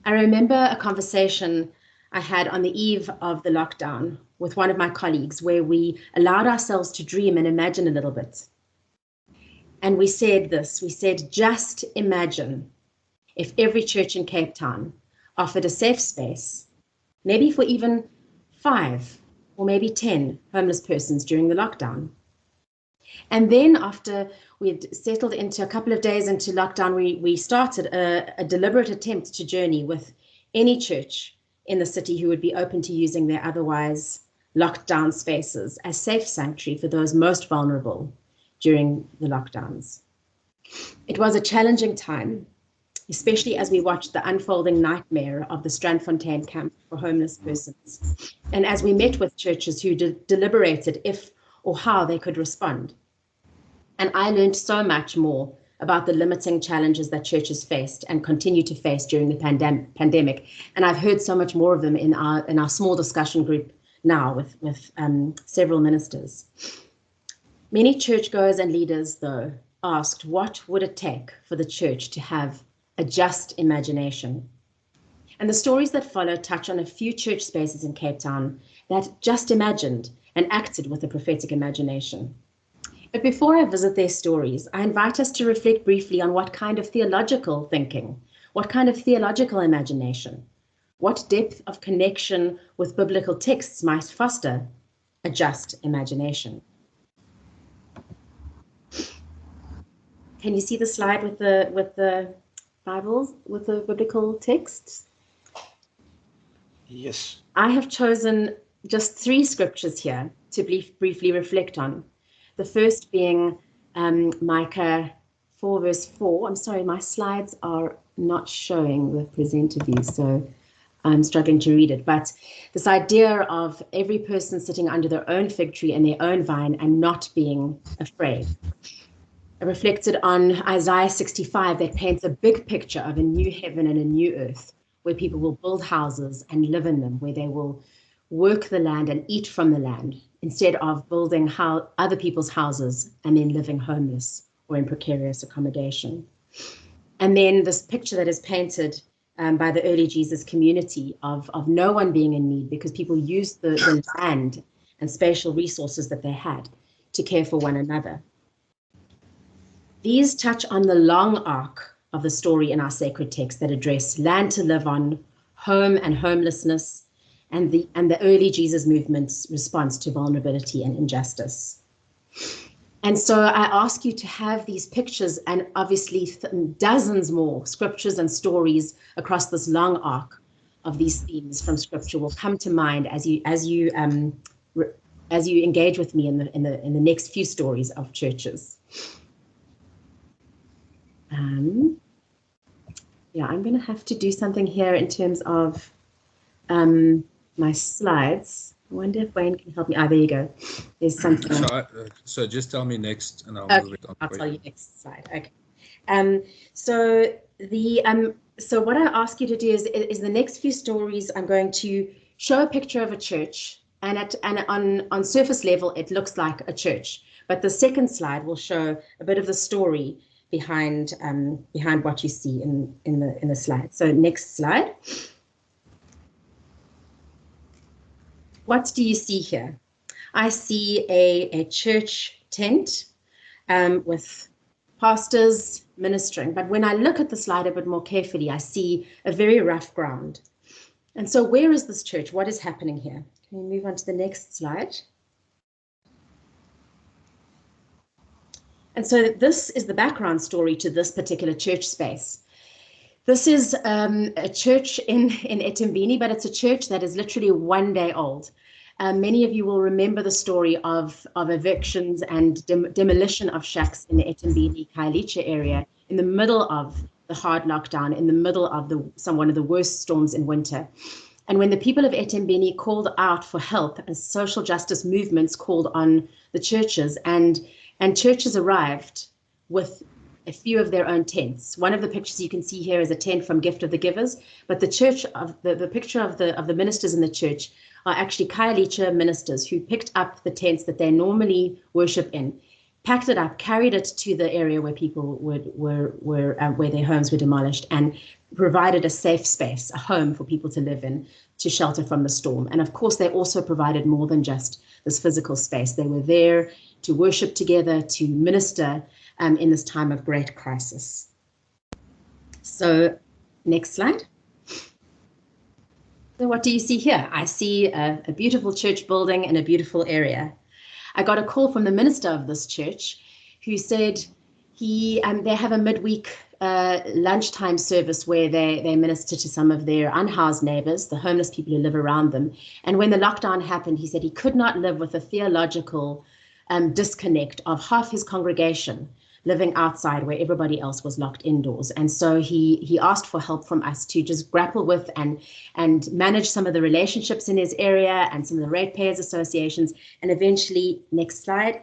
I remember a conversation I had on the eve of the lockdown with one of my colleagues where we allowed ourselves to dream and imagine a little bit. And we said this, we said, just imagine if every church in Cape Town offered a safe space, maybe for even 5 or maybe 10 homeless persons during the lockdown. And then after we'd settled into a couple of days into lockdown, we started a deliberate attempt to journey with any church in the city who would be open to using their otherwise locked down spaces as safe sanctuary for those most vulnerable during the lockdowns. It was a challenging time, especially as we watched the unfolding nightmare of the Strandfontein camp for homeless persons, and as we met with churches who deliberated if or how they could respond. And I learned so much more about the limiting challenges that churches faced and continue to face during the pandemic. And I've heard so much more of them in our small discussion group now with several ministers. Many churchgoers and leaders, though, asked what would it take for the church to have a just imagination. And the stories that follow touch on a few church spaces in Cape Town that just imagined and acted with a prophetic imagination. But before I visit their stories, I invite us to reflect briefly on what kind of theological thinking, what kind of theological imagination, what depth of connection with biblical texts might foster a just imagination. Can you see the slide with the Bibles, with the biblical texts? Yes. I have chosen just 3 scriptures here to briefly reflect on. The first being Micah 4 verse 4. I'm sorry, my slides are not showing the presenter view, so I'm struggling to read it. But this idea of every person sitting under their own fig tree and their own vine and not being afraid. I reflected on Isaiah 65 that paints a big picture of a new heaven and a new earth where people will build houses and live in them, where they will work the land and eat from the land instead of building other people's houses and then living homeless or in precarious accommodation. And then this picture that is painted by the early Jesus community of no one being in need because people used the land and spatial resources that they had to care for one another. These touch on the long arc of the story in our sacred text that address land to live on, home and homelessness, and the early Jesus movement's response to vulnerability and injustice. And so I ask you to have these pictures and obviously dozens more scriptures and stories across this long arc of these themes from scripture will come to mind as you engage with me in the next few stories of churches. Yeah, I'm going to have to do something here in terms of my slides. I wonder if Wayne can help me. There you go. There's something. So just tell me next, and I'll move it on. I'll tell you next slide. Okay. So what I ask you to do is the next few stories. I'm going to show a picture of a church, and on surface level it looks like a church. But the second slide will show a bit of the story behind what you see in the slide. So next slide. What do you see here? I see a church tent with pastors ministering. But when I look at the slide a bit more carefully, I see a very rough ground. And so where is this church? What is happening here? Can we move on to the next slide? And so this is the background story to this particular church space. This is a church in Etimbini, but it's a church that is literally 1 day old. Many of you will remember the story of evictions and demolition of shacks in the Etimbini, Khayelitsha area in the middle of the hard lockdown, in the middle of one of the worst storms in winter. And when the people of Etimbini called out for help, as social justice movements called on the churches, and churches arrived with a few of their own tents. One of the pictures you can see here is a tent from Gift of the Givers, but the picture of the ministers in the church are actually Khayelitsha ministers who picked up the tents that they normally worship in, packed it up, carried it to the area where people where their homes were demolished, and provided a safe space, a home for people to live in, to shelter from the storm. And of course, they also provided more than just this physical space. They were there to worship together, to minister in this time of great crisis. So next slide. So what do you see here? I see a beautiful church building in a beautiful area. I got a call from the minister of this church who said they have a midweek lunchtime service where they minister to some of their unhoused neighbors, the homeless people who live around them. And when the lockdown happened, he said he could not live with a theological disconnect of half his congregation living outside where everybody else was locked indoors. And so he asked for help from us to just grapple with and manage some of the relationships in his area and some of the ratepayers associations. And eventually, next slide,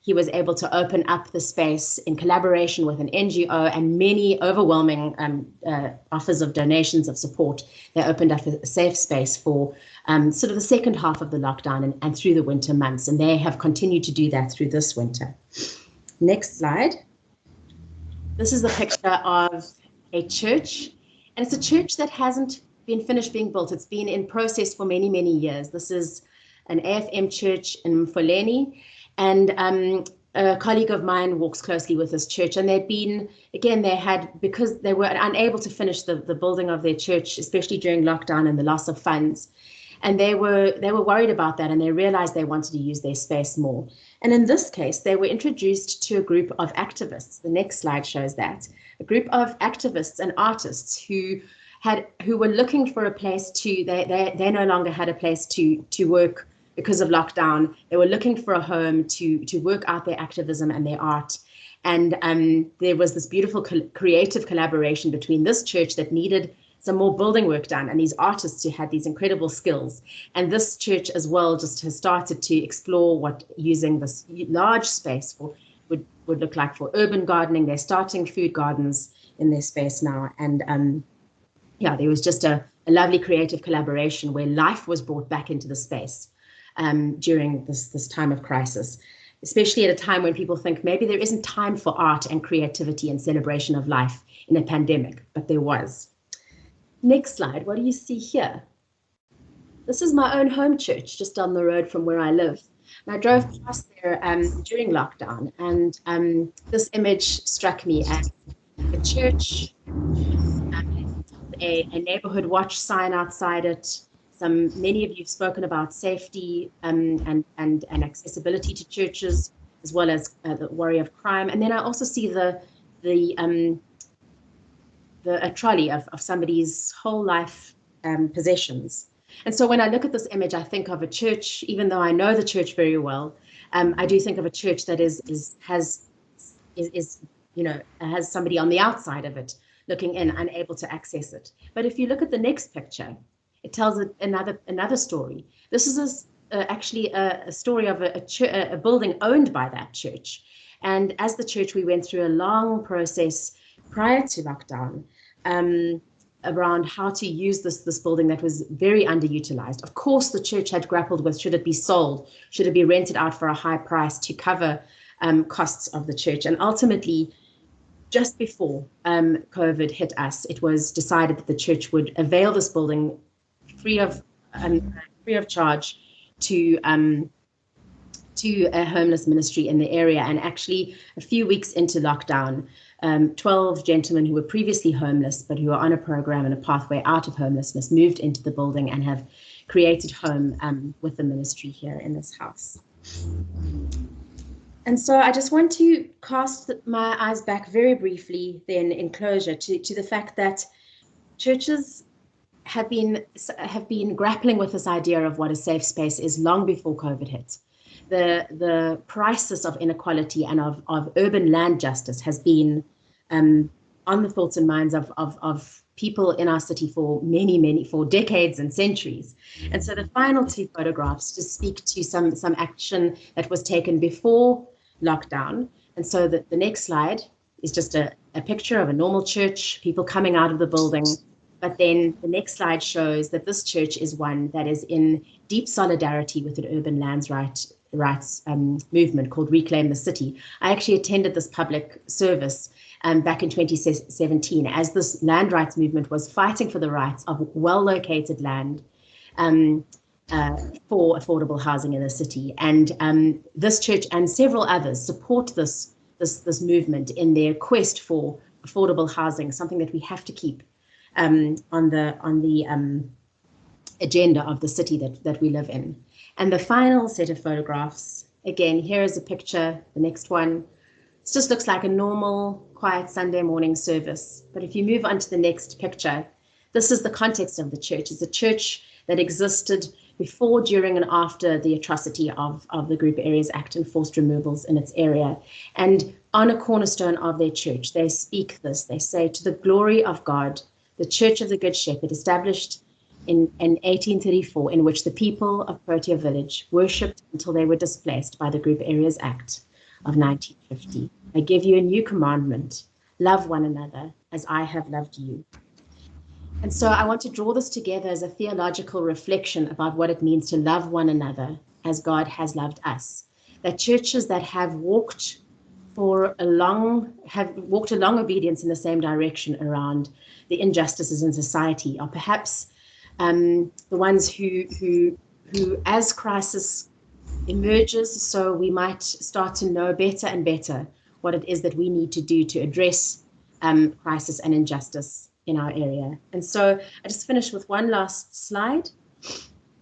he was able to open up the space in collaboration with an NGO and many overwhelming offers of donations of support. They opened up a safe space for sort of the second half of the lockdown and through the winter months. And they have continued to do that through this winter. Next slide. This is the picture of a church, and it's a church that hasn't been finished being built. It's been in process for many, many years. This is an AFM church in Mfoleni, and a colleague of mine walks closely with this church, and because they were unable to finish the building of their church, especially during lockdown and the loss of funds. And they were worried about that, and they realized they wanted to use their space more. And in this case, they were introduced to a group of activists. The next slide shows that. A group of activists and artists who who were looking for a place to, they no longer had a place to work because of lockdown. They were looking for a home to work out their activism and their art. And there was this beautiful creative collaboration between this church that needed some more building work done, and these artists who had these incredible skills. And this church as well just has started to explore what using this large space for would look like for urban gardening. They're starting food gardens in their space now. And yeah, there was just a lovely creative collaboration where life was brought back into the space during this time of crisis, especially at a time when people think maybe there isn't time for art and creativity and celebration of life in a pandemic, but there was. Next slide, what do you see here? This is my own home church just down the road from where I live. And I drove past there during lockdown, and this image struck me as a church, a neighborhood watch sign outside it. Many of you have spoken about safety and accessibility to churches, as well as the worry of crime. And then I also see a trolley of somebody's whole life possessions. And so when I look at this image, I think of a church, even though I know the church very well, I do think of a church that has somebody on the outside of it looking in, unable to access it. But if you look at the next picture, it tells another story. This is actually a story of a building owned by that church. And as the church, we went through a long process prior to lockdown around how to use this building that was very underutilized. Of course, the church had grappled with, should it be sold? Should it be rented out for a high price to cover costs of the church? And ultimately, just before COVID hit us, it was decided that the church would avail this building free of charge to a homeless ministry in the area. And actually, a few weeks into lockdown, 12 gentlemen who were previously homeless but who are on a program and a pathway out of homelessness moved into the building and have created home with the ministry here in this house. And so I just want to cast my eyes back very briefly then in closure to the fact that churches have been grappling with this idea of what a safe space is long before COVID hit. The crisis of inequality and of urban land justice has been on the thoughts and minds of people in our city for for decades and centuries. And so the final two photographs just speak to some action that was taken before lockdown. And so the next slide is just a picture of a normal church, people coming out of the building. But then the next slide shows that this church is one that is in deep solidarity with an urban lands rights movement called Reclaim the City. I actually attended this public service back in 2017 as this land rights movement was fighting for the rights of well-located land for affordable housing in the city. And this church and several others support this movement in their quest for affordable housing, something that we have to keep on the agenda of the city that we live in. And the final set of photographs, again, here is a picture, the next one. It just looks like a normal, quiet Sunday morning service. But if you move on to the next picture, this is the context of the church. It's a church that existed before, during, and after the atrocity of the Group Areas Act and forced removals in its area. And on a cornerstone of their church, they speak this. They say, "To the glory of God, the Church of the Good Shepherd, established in 1834, in which the people of Protea Village worshipped until they were displaced by the Group Areas Act of 1950. I give you a new commandment, love one another as I have loved you." And so I want to draw this together as a theological reflection about what it means to love one another as God has loved us. That churches that have walked a long obedience in the same direction around the injustices in society are perhaps the ones who as crisis emerges, so we might start to know better and better what it is that we need to do to address crisis and injustice in our area. And so I just finished with one last slide.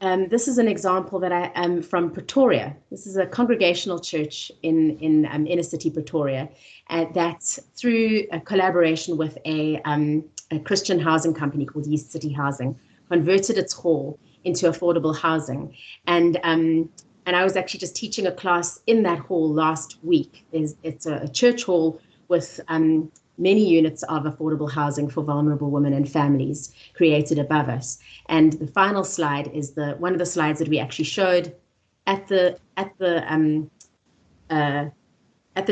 This is an example that I am from Pretoria. This is a congregational church in inner city Pretoria, that through a collaboration with a a Christian housing company called East City Housing converted its hall into affordable housing. And I was actually just teaching a class in that hall last week. It's a church hall with many units of affordable housing for vulnerable women and families created above us. And the final slide is one of the slides that we actually showed at the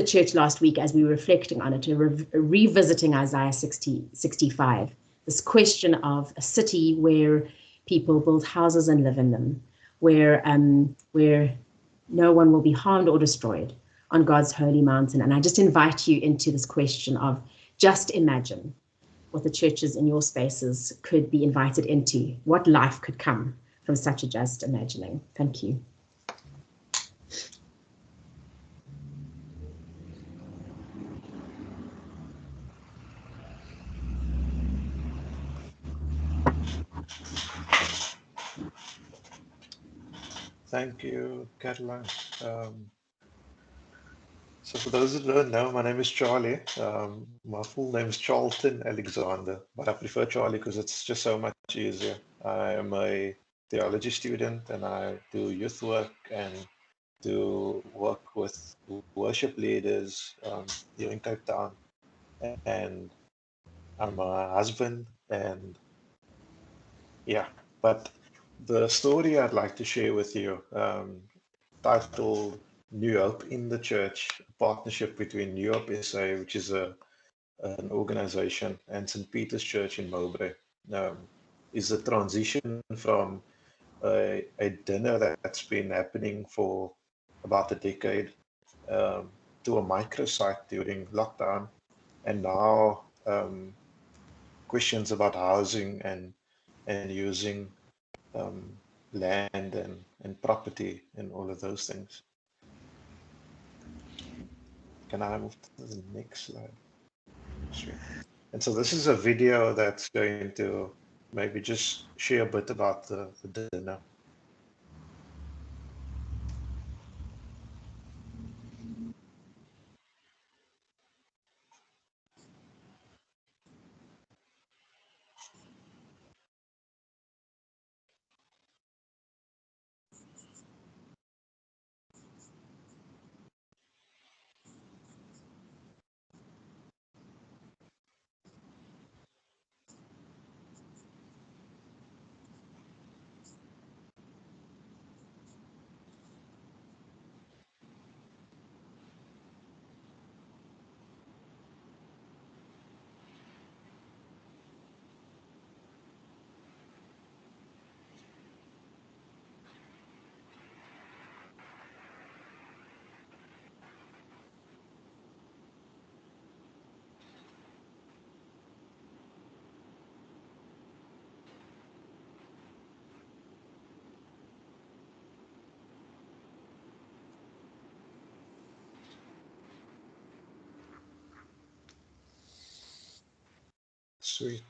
church last week as we were reflecting on it, revisiting Isaiah 65, this question of a city where people build houses and live in them, where no one will be harmed or destroyed on God's holy mountain. And I just invite you into this question of just imagine what the churches in your spaces could be invited into, what life could come from such a just imagining. Thank you. Thank you, Caroline. So for those who don't know, my name is Charlie. My full name is Charlton Alexander, but I prefer Charlie because it's just so much easier. I am a theology student and I do youth work and do work with worship leaders here in Cape Town. And I'm a husband, and yeah, but the story I'd like to share with you, titled New Hope in the Church, a partnership between New Hope SA, which is an organization, and St. Peter's Church in Mowbray, is a transition from a dinner that's been happening for about a decade to a microsite during lockdown, and now questions about housing and using land and property and all of those things. Can I move to the next slide? Sure. And so this is a video that's going to maybe just share a bit about the dinner. Sweet.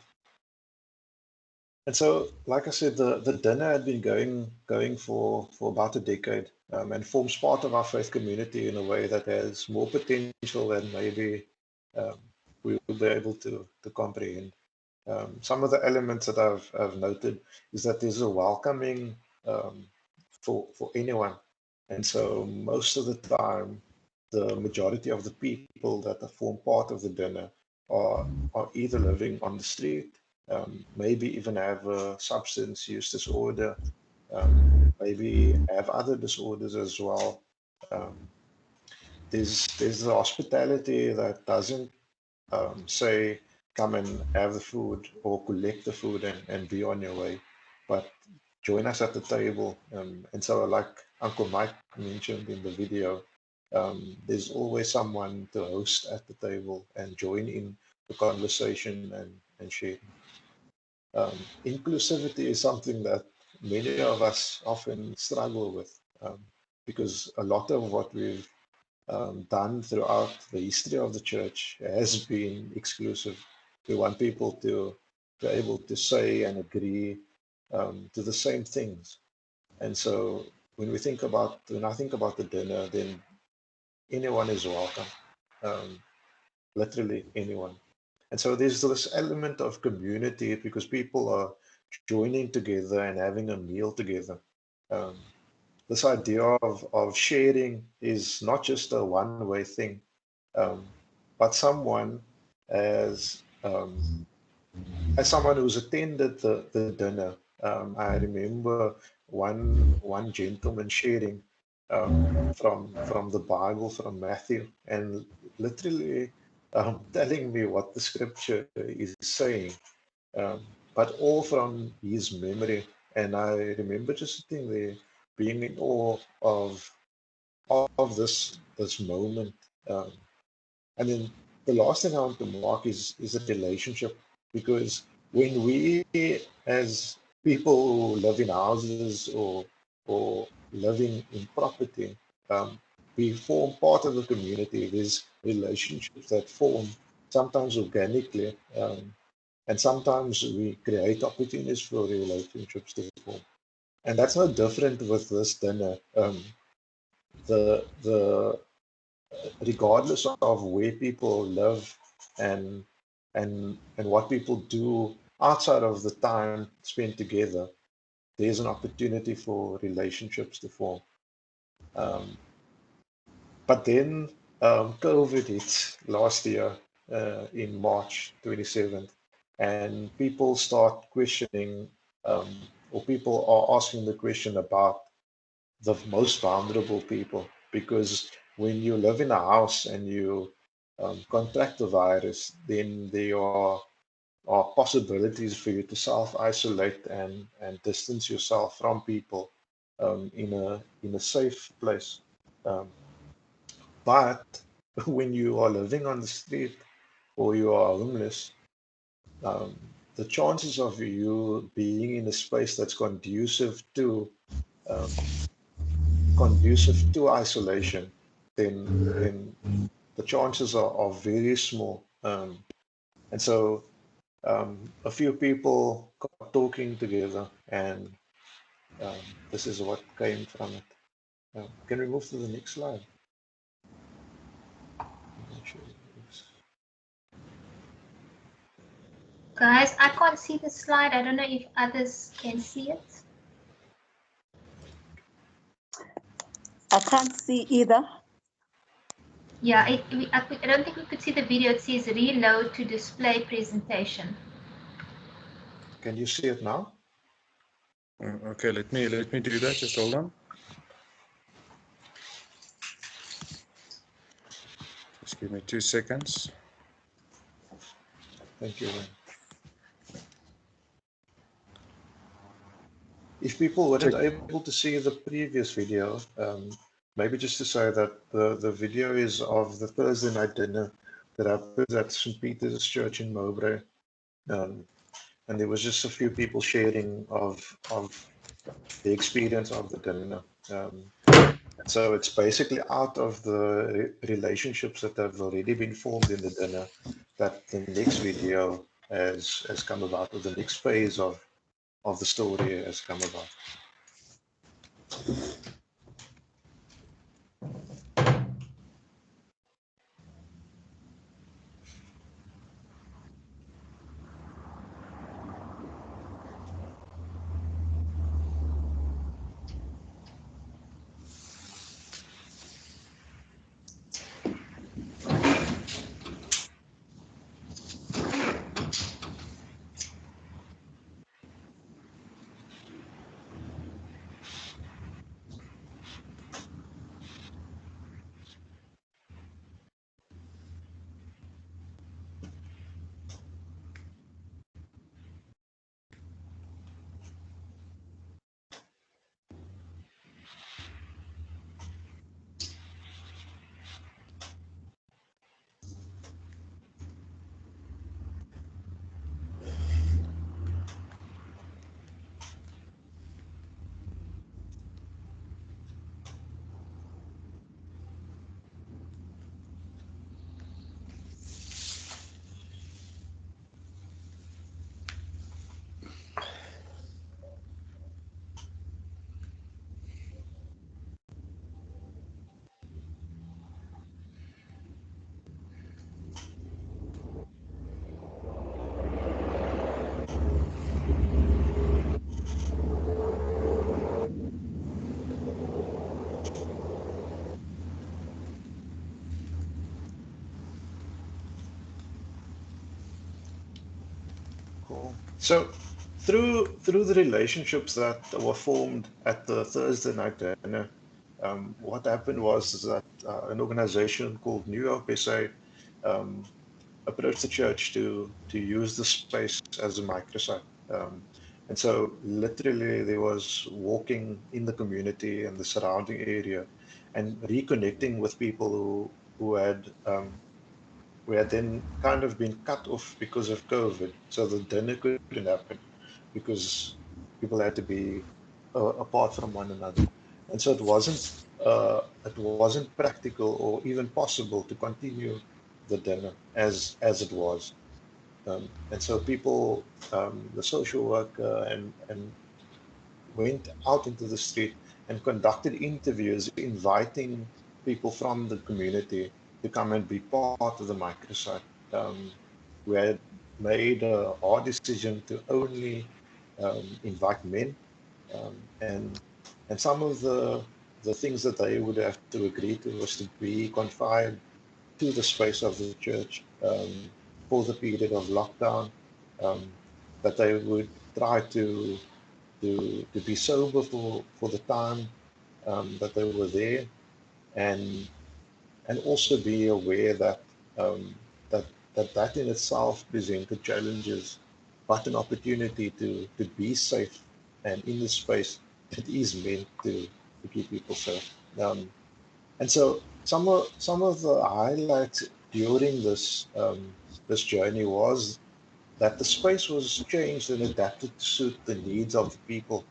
And so, like I said, the dinner had been going for about a decade, and forms part of our faith community in a way that has more potential than maybe we will be able to comprehend. Some of the elements that I've noted is that there's a welcoming for anyone, and so most of the time, the majority of the people that form part of the dinner are either living on the street, maybe even have a substance use disorder, maybe have other disorders as well. There's the hospitality that doesn't say come and have the food or collect the food and be on your way, but join us at the table. And so, like Uncle Mike mentioned in the video, there's always someone to host at the table and join in the conversation and share. Inclusivity is something that many of us often struggle with, because a lot of what we've done throughout the history of the church has been exclusive. We want people to be able to say and agree to the same things. And so when I think about the dinner, then anyone is welcome, literally anyone. And so there's this element of community because people are joining together and having a meal together. This idea of sharing is not just a one-way thing, but someone as someone who's attended the dinner, I remember one gentleman sharing from the Bible, from Matthew, and literally telling me what the scripture is saying, but all from his memory. And I remember just sitting there, being in awe of this moment. And then the last thing I want to mark is a relationship, because when we as people who live in houses or living in property, we form part of the community. There's relationships that form sometimes organically, and sometimes we create opportunities for relationships to form. And that's no different with this dinner. The regardless of where people live and what people do outside of the time spent together, there's an opportunity for relationships to form. But then COVID hit last year in March 27th, and people start questioning, or people are asking the question about the most vulnerable people, because when you live in a house and you contract the virus, then there are possibilities for you to self-isolate and distance yourself from people in a safe place. But when you are living on the street or you are homeless, the chances of you being in a space that's conducive to isolation, then the chances are very small. And so a few people got talking together, and this is what came from it. Can we move to the next slide? I'm not sure. Guys, I can't see the slide. I don't know if others can see it. I can't see either. Yeah, I don't think we could see the video. It says reload to display presentation. Can you see it now? Okay, let me do that. Just hold on. Just give me 2 seconds. Thank you. If people weren't able to see the previous video, maybe just to say that the video is of the Thursday night dinner that I put at St. Peter's Church in Mowbray. And there was just a few people sharing of the experience of the dinner. So it's basically out of the relationships that have already been formed in the dinner that the next video has come about, or the next phase of the story has come about. So through the relationships that were formed at the Thursday night dinner, what happened was that an organization called New Hope SA approached the church to use the space as a microsite. And so literally there was walking in the community and the surrounding area and reconnecting with people who had then kind of been cut off because of COVID. So the dinner couldn't happen because people had to be apart from one another. And so it wasn't practical or even possible to continue the dinner as it was. And so people, the social worker and went out into the street and conducted interviews, inviting people from the community to come and be part of the microsite. We had made a hard decision to only invite men, and some of the things that they would have to agree to was to be confined to the space of the church for the period of lockdown, that they would try to be sober for the time that they were there, and also be aware that that in itself presented challenges, but an opportunity to be safe and in the space that is meant to keep people safe. And so some of the highlights during this journey was that the space was changed and adapted to suit the needs of the people.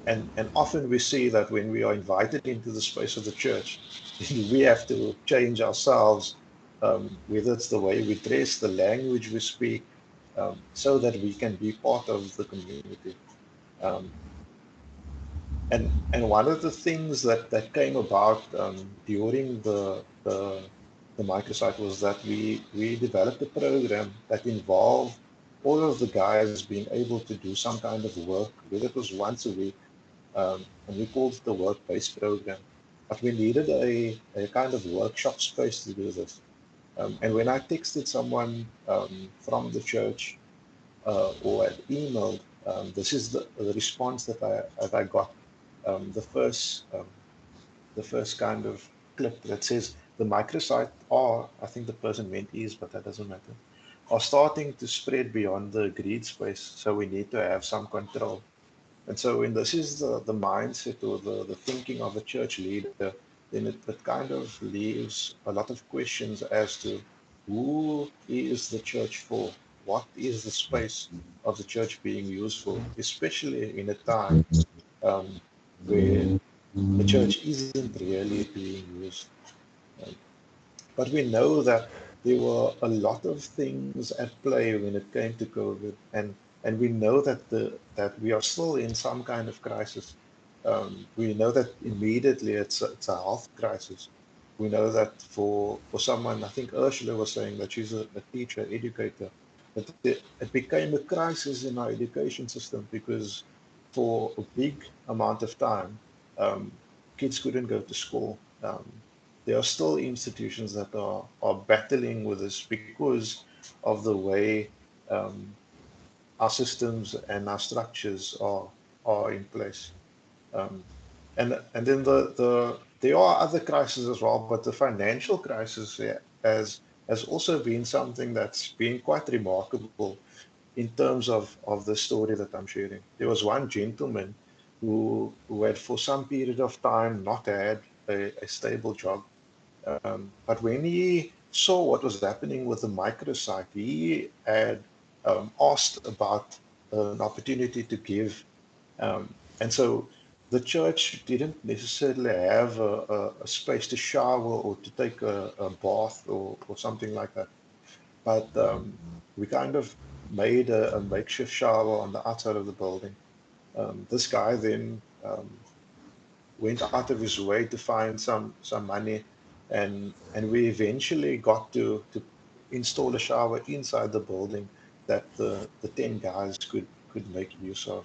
And often we see that when we are invited into the space of the church, we have to change ourselves, whether it's the way we dress, the language we speak, so that we can be part of the community. And one of the things that came about during the microsite was that we developed a program that involved all of the guys being able to do some kind of work, whether it was once a week, and we called it the work-based program. But we needed a kind of workshop space to do this. And when I texted someone from the church or had emailed, this is the response that I got. The first kind of clip that says the microsite are, I think the person meant is, but that doesn't matter, are starting to spread beyond the agreed space. So we need to have some control. And so when this is the mindset or the thinking of a church leader, then it kind of leaves a lot of questions as to who is the church for? What is the space of the church being used for, especially in a time where the church isn't really being used. But we know that there were a lot of things at play when it came to COVID, and we know that we are still in some kind of crisis. We know that immediately it's a health crisis. We know that for someone, I think Ursula was saying that she's a teacher, educator, that it became a crisis in our education system because for a big amount of time, kids couldn't go to school. There are still institutions that are battling with this because of the way our systems and our structures are in place. And then there are other crises as well, but the financial crisis has also been something that's been quite remarkable in terms of the story that I'm sharing. There was one gentleman who had for some period of time not had a stable job. But when he saw what was happening with the microsite, he had asked about an opportunity to give. And so the church didn't necessarily have a space to shower or to take a bath or something like that. But we kind of made a makeshift shower on the outside of the building. This guy then went out of his way to find some money, and we eventually got to install a shower inside the building that the 10 guys could make use of.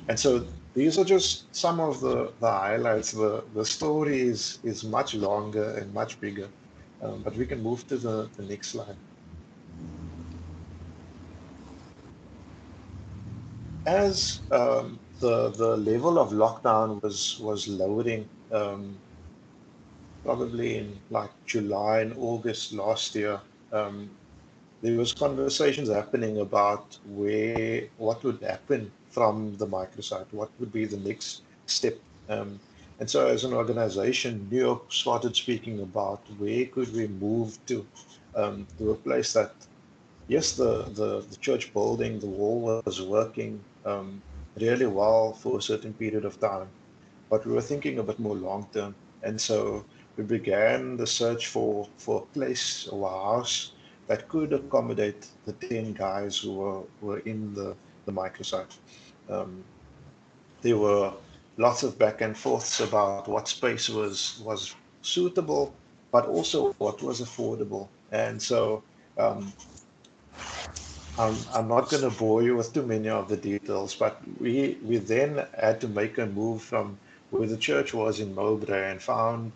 And so these are just some of the highlights. The story is much longer and much bigger, but we can move to the next slide. as the level of lockdown was lowering, probably in like July and August last year, there was conversations happening about what would happen from the microsite, what would be the next step. And so as an organization, New York started speaking about where could we move to a place that, yes, the church building, the wall was working really well for a certain period of time, but we were thinking a bit more long term. And so we began the search for a place or a house that could accommodate the 10 guys were in the microsite. Um, there were lots of back and forths about what space was suitable, but also what was affordable. And so I'm not going to bore you with too many of the details, but we then had to make a move from where the church was in Mowbray and found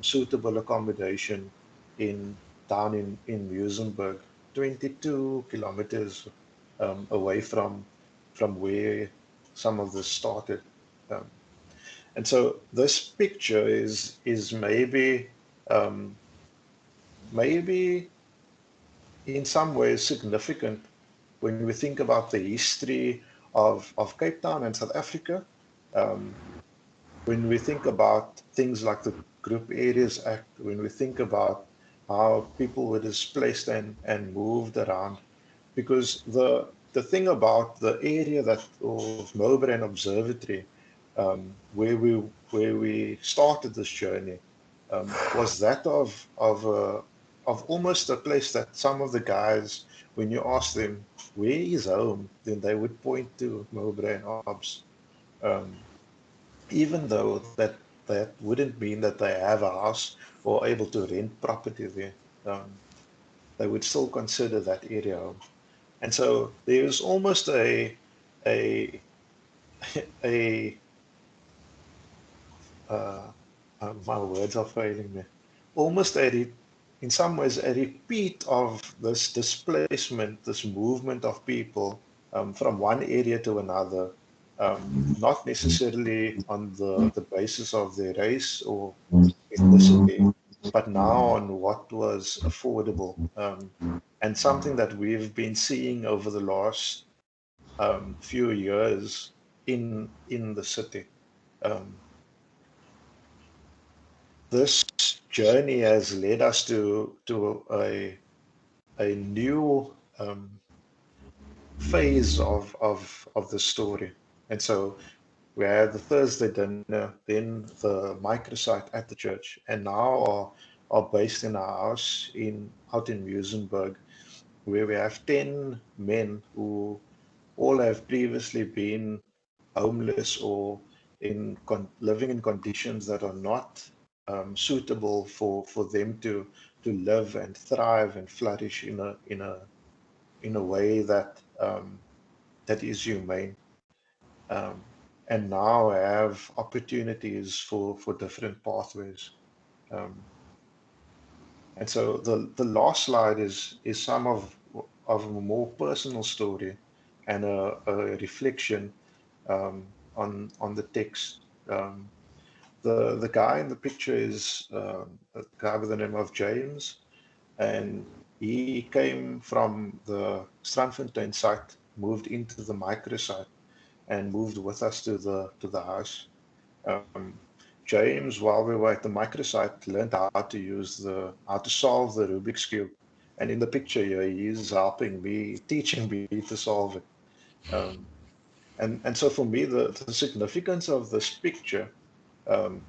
suitable accommodation in down in Muizenberg, 22 kilometers away from where some of this started. Um, and so this picture is maybe in some ways significant when we think about the history of Cape Town and South Africa. Um, when we think about things like the Group Areas Act, when we think about how people were displaced and moved around, because the thing about the area that of Mowbray and Observatory, where we started this journey, was that of almost a place that some of the guys, when you ask them where is home, then they would point to Mowbray and Obs, even though that wouldn't mean that they have a house or able to rent property there. They would still consider that area home. And so there's almost a a uh, my words are failing me. Almost in some ways a repeat of this displacement, this movement of people from one area to another, not necessarily on the basis of their race or ethnicity, but now on what was affordable, and something that we've been seeing over the last few years in the city. Um, this journey has led us to a new phase of the story. And so we had the Thursday dinner, then the microsite at the church, and now are based in our house out in Muizenberg, where we have 10 men who all have previously been homeless or living in conditions that are not suitable for them to live and thrive and flourish in a way that is humane, um, and now have opportunities for different pathways. Um, and so the last slide is some of a more personal story and a reflection on the text. The guy in the picture is a guy by the name of James, and he came from the Strandfontein site, moved into the microsite, and moved with us to the house. Um, James, while we were at the microsite, learned how to solve the Rubik's cube, and in the picture here, he is helping me, teaching me to solve it. Um, and so for me, the significance of this picture um,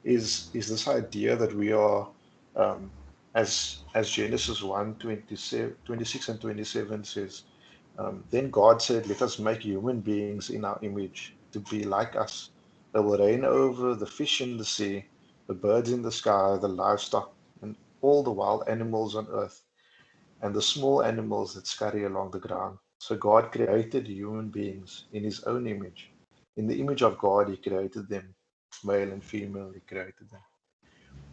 is this idea that we are, as Genesis 1:26 and 27 says, then God said, let us make human beings in our image to be like us. They will reign over the fish in the sea, the birds in the sky, the livestock, and all the wild animals on earth, and the small animals that scurry along the ground. So God created human beings in his own image. In the image of God, he created them, male and female, he created them.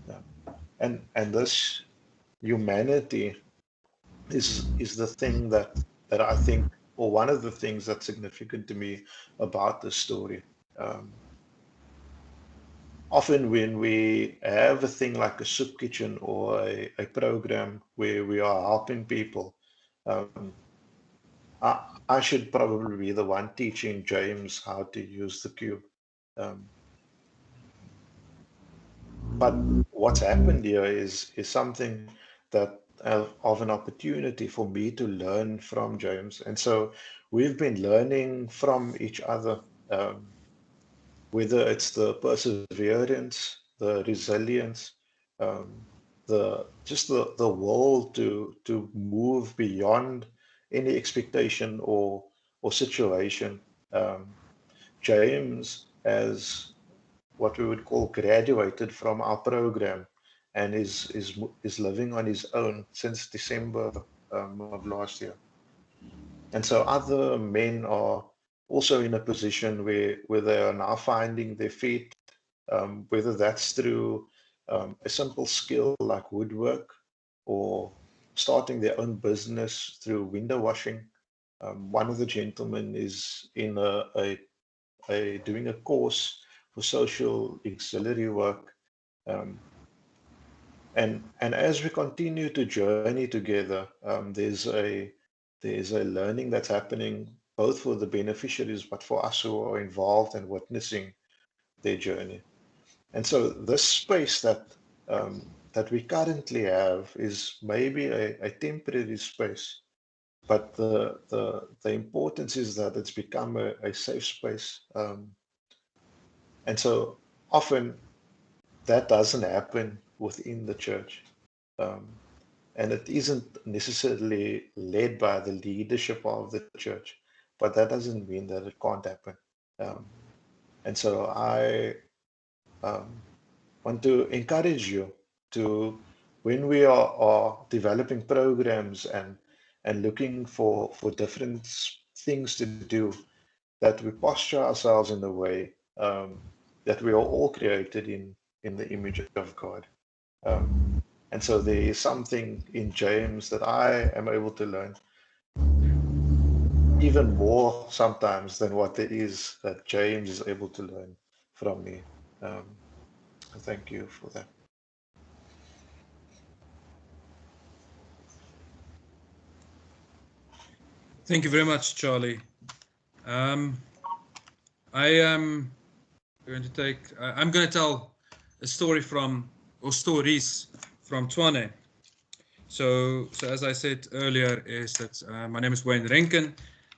Yeah. And this humanity is the thing that I think or one of the things that's significant to me about this story. Often when we have a thing like a soup kitchen or a program where we are helping people, I should probably be the one teaching James how to use the cube. But what's happened here is something that of an opportunity for me to learn from James. And so we've been learning from each other, whether it's the perseverance, the resilience, the will to move beyond any expectation or situation. James has what we would call graduated from our program and is living on his own since December of last year. And so other men are also in a position where they are now finding their feet, whether that's through a simple skill like woodwork or starting their own business through window washing. One of the gentlemen is in doing a course for social auxiliary work. And as we continue to journey together, there's a learning that's happening both for the beneficiaries, but for us who are involved and witnessing their journey. And so this space that we currently have is maybe a temporary space, but the importance is that it's become a safe space. And so often that doesn't happen within the church. And it isn't necessarily led by the leadership of the church, but that doesn't mean that it can't happen. And so I want to encourage you to, when we are developing programs and looking for different things to do, that we posture ourselves in a way that we are all created in the image of God. And so there is something in James that I am able to learn even more sometimes than what there is that James is able to learn from me. Thank you for that. Thank you very much, Charlie. I am going to tell a story stories from Tshwane. So as I said earlier, is that my name is Wayne Renken.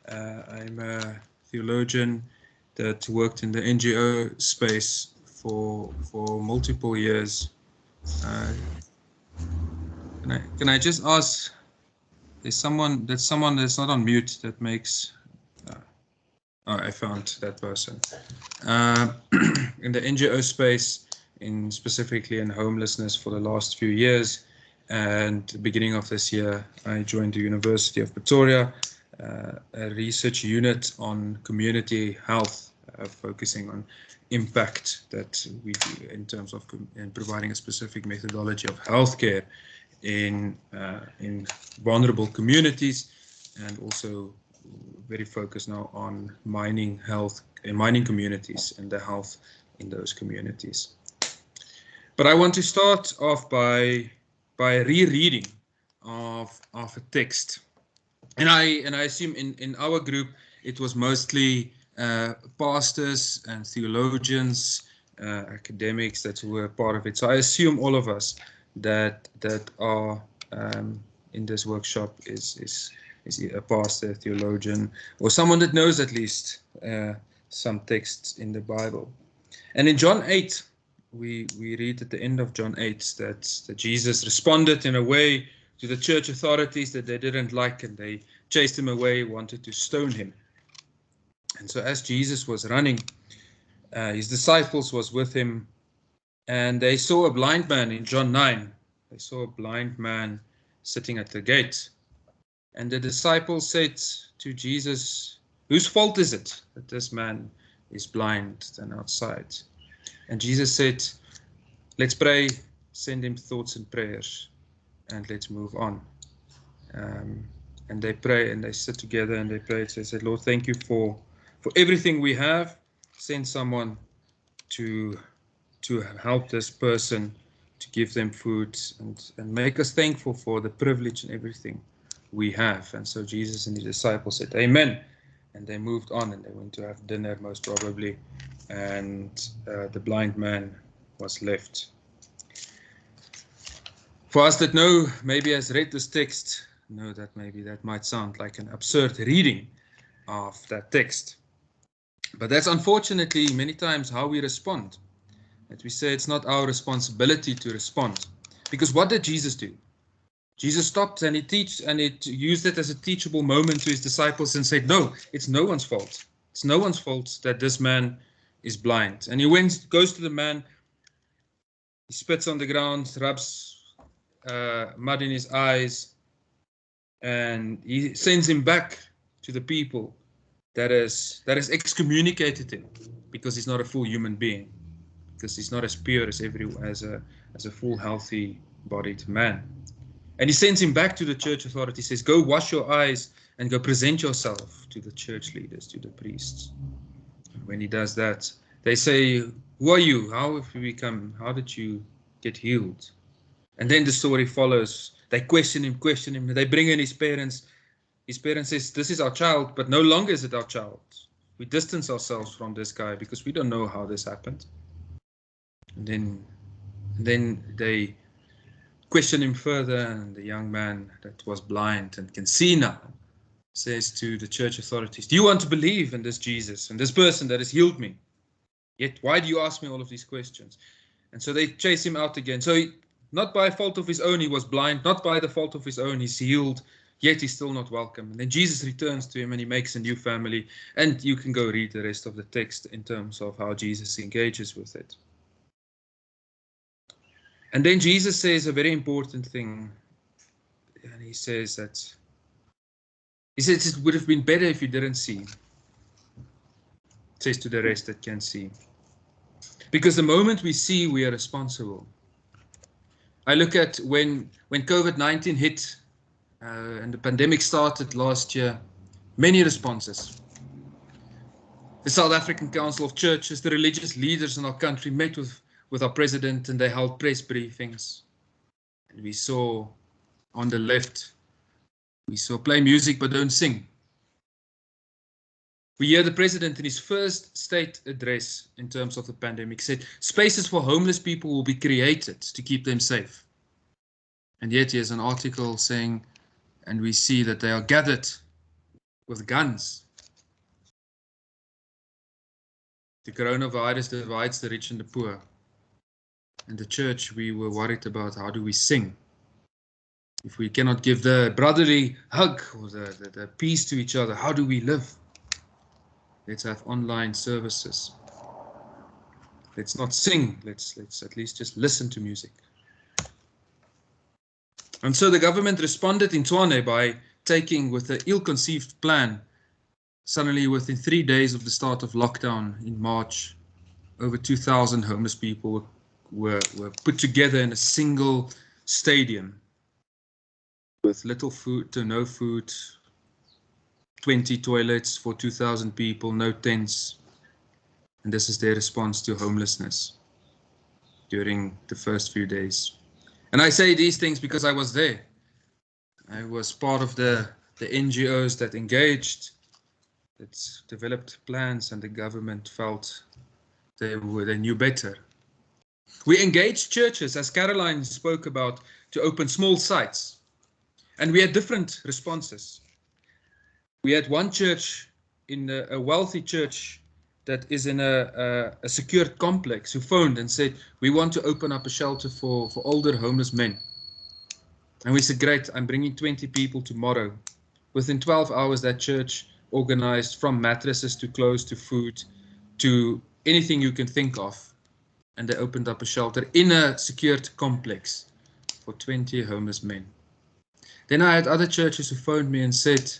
I'm a theologian that worked in the NGO space for multiple years. Can I just ask? There's someone that's not on mute that makes. I found that person. In the NGO space, specifically in homelessness for the last few years, and the beginning of this year, I joined the University of Pretoria, a research unit on community health, focusing on impact that we do in terms of providing a specific methodology of healthcare in vulnerable communities, and also very focused now on mining communities and the health in those communities. But I want to start off by rereading of a text, and I assume in our group it was mostly pastors and theologians, academics that were part of it. So I assume all of us that are in this workshop is a pastor, theologian, or someone that knows at least some texts in the Bible. And in John 8, we read at the end of John 8 that Jesus responded in a way to the church authorities that they didn't like, and they chased him away, wanted to stone him. And so as Jesus was running, his disciples was with him, and they saw a blind man in John 9. They saw a blind man sitting at the gate. And the disciples said to Jesus, "Whose fault is it that this man is blind and outside?" And Jesus said, "Let's pray, send him thoughts and prayers, and let's move on." And and they pray and they sit together and they pray. So they said, Lord, thank you for everything we have. Send someone to help this person, to give them food and make us thankful for the privilege and everything we have. And so Jesus and his disciples said, Amen. And they moved on and they went to have dinner most probably. And the blind man was left. For us that know, maybe has read this text, know that maybe that might sound like an absurd reading of that text. But that's unfortunately many times how we respond. That we say it's not our responsibility to respond. Because what did Jesus do? Jesus stopped and he used it as a teachable moment to his disciples and said, no, it's no one's fault. It's no one's fault that this man is blind. And he goes to the man, he spits on the ground, rubs mud in his eyes, and he sends him back to the people that is excommunicated him because he's not a full human being, because he's not as pure as a full healthy bodied man. And he sends him back to the church authority. He says, go wash your eyes and go present yourself to the church leaders, to the priests. And when he does that, they say, who are you? How have you become? How did you get healed? And then the story follows. They question him. They bring in his parents. His parents says, this is our child, but no longer is it our child. We distance ourselves from this guy because we don't know how this happened. And then they question him further, and the young man that was blind and can see now says to the church authorities, do you want to believe in this Jesus and this person that has healed me? Yet why do you ask me all of these questions? And so they chase him out again. So not by fault of his own he was blind, not by the fault of his own he's healed, yet he's still not welcome. And then Jesus returns to him and he makes a new family. And you can go read the rest of the text in terms of how Jesus engages with it. And then Jesus says a very important thing. And he says it would have been better if you didn't see. It says to the rest that can see. Because the moment we see, we are responsible. I look at when COVID-19 hit and the pandemic started last year, many responses. The South African Council of Churches, the religious leaders in our country met with our president and they held press briefings. And we saw on the left, we saw play music but don't sing. We hear the president in his first state address in terms of the pandemic said spaces for homeless people will be created to keep them safe. And yet here's an article saying, and we see that they are gathered with guns. The coronavirus divides the rich and the poor. In the church, we were worried about how do we sing. If we cannot give the brotherly hug or the peace to each other, how do we live? Let's have online services. Let's not sing. Let's at least just listen to music. And so the government responded in Tshwane by taking, with an ill-conceived plan, suddenly within 3 days of the start of lockdown in March, over 2,000 homeless people were put together in a single stadium with little food to no food, 20 toilets for 2,000 people, no tents. And this is their response to homelessness during the first few days. And I say these things because I was there. I was part of the NGOs that engaged, that developed plans, and the government felt they knew better. We engaged churches, as Caroline spoke about, to open small sites. And we had different responses. We had one church, in a wealthy church that is in a secured complex, who phoned and said, we want to open up a shelter for older homeless men. And we said, great, I'm bringing 20 people tomorrow. Within 12 hours, that church organized from mattresses to clothes to food to anything you can think of. And they opened up a shelter in a secured complex for 20 homeless men. Then I had other churches who phoned me and said,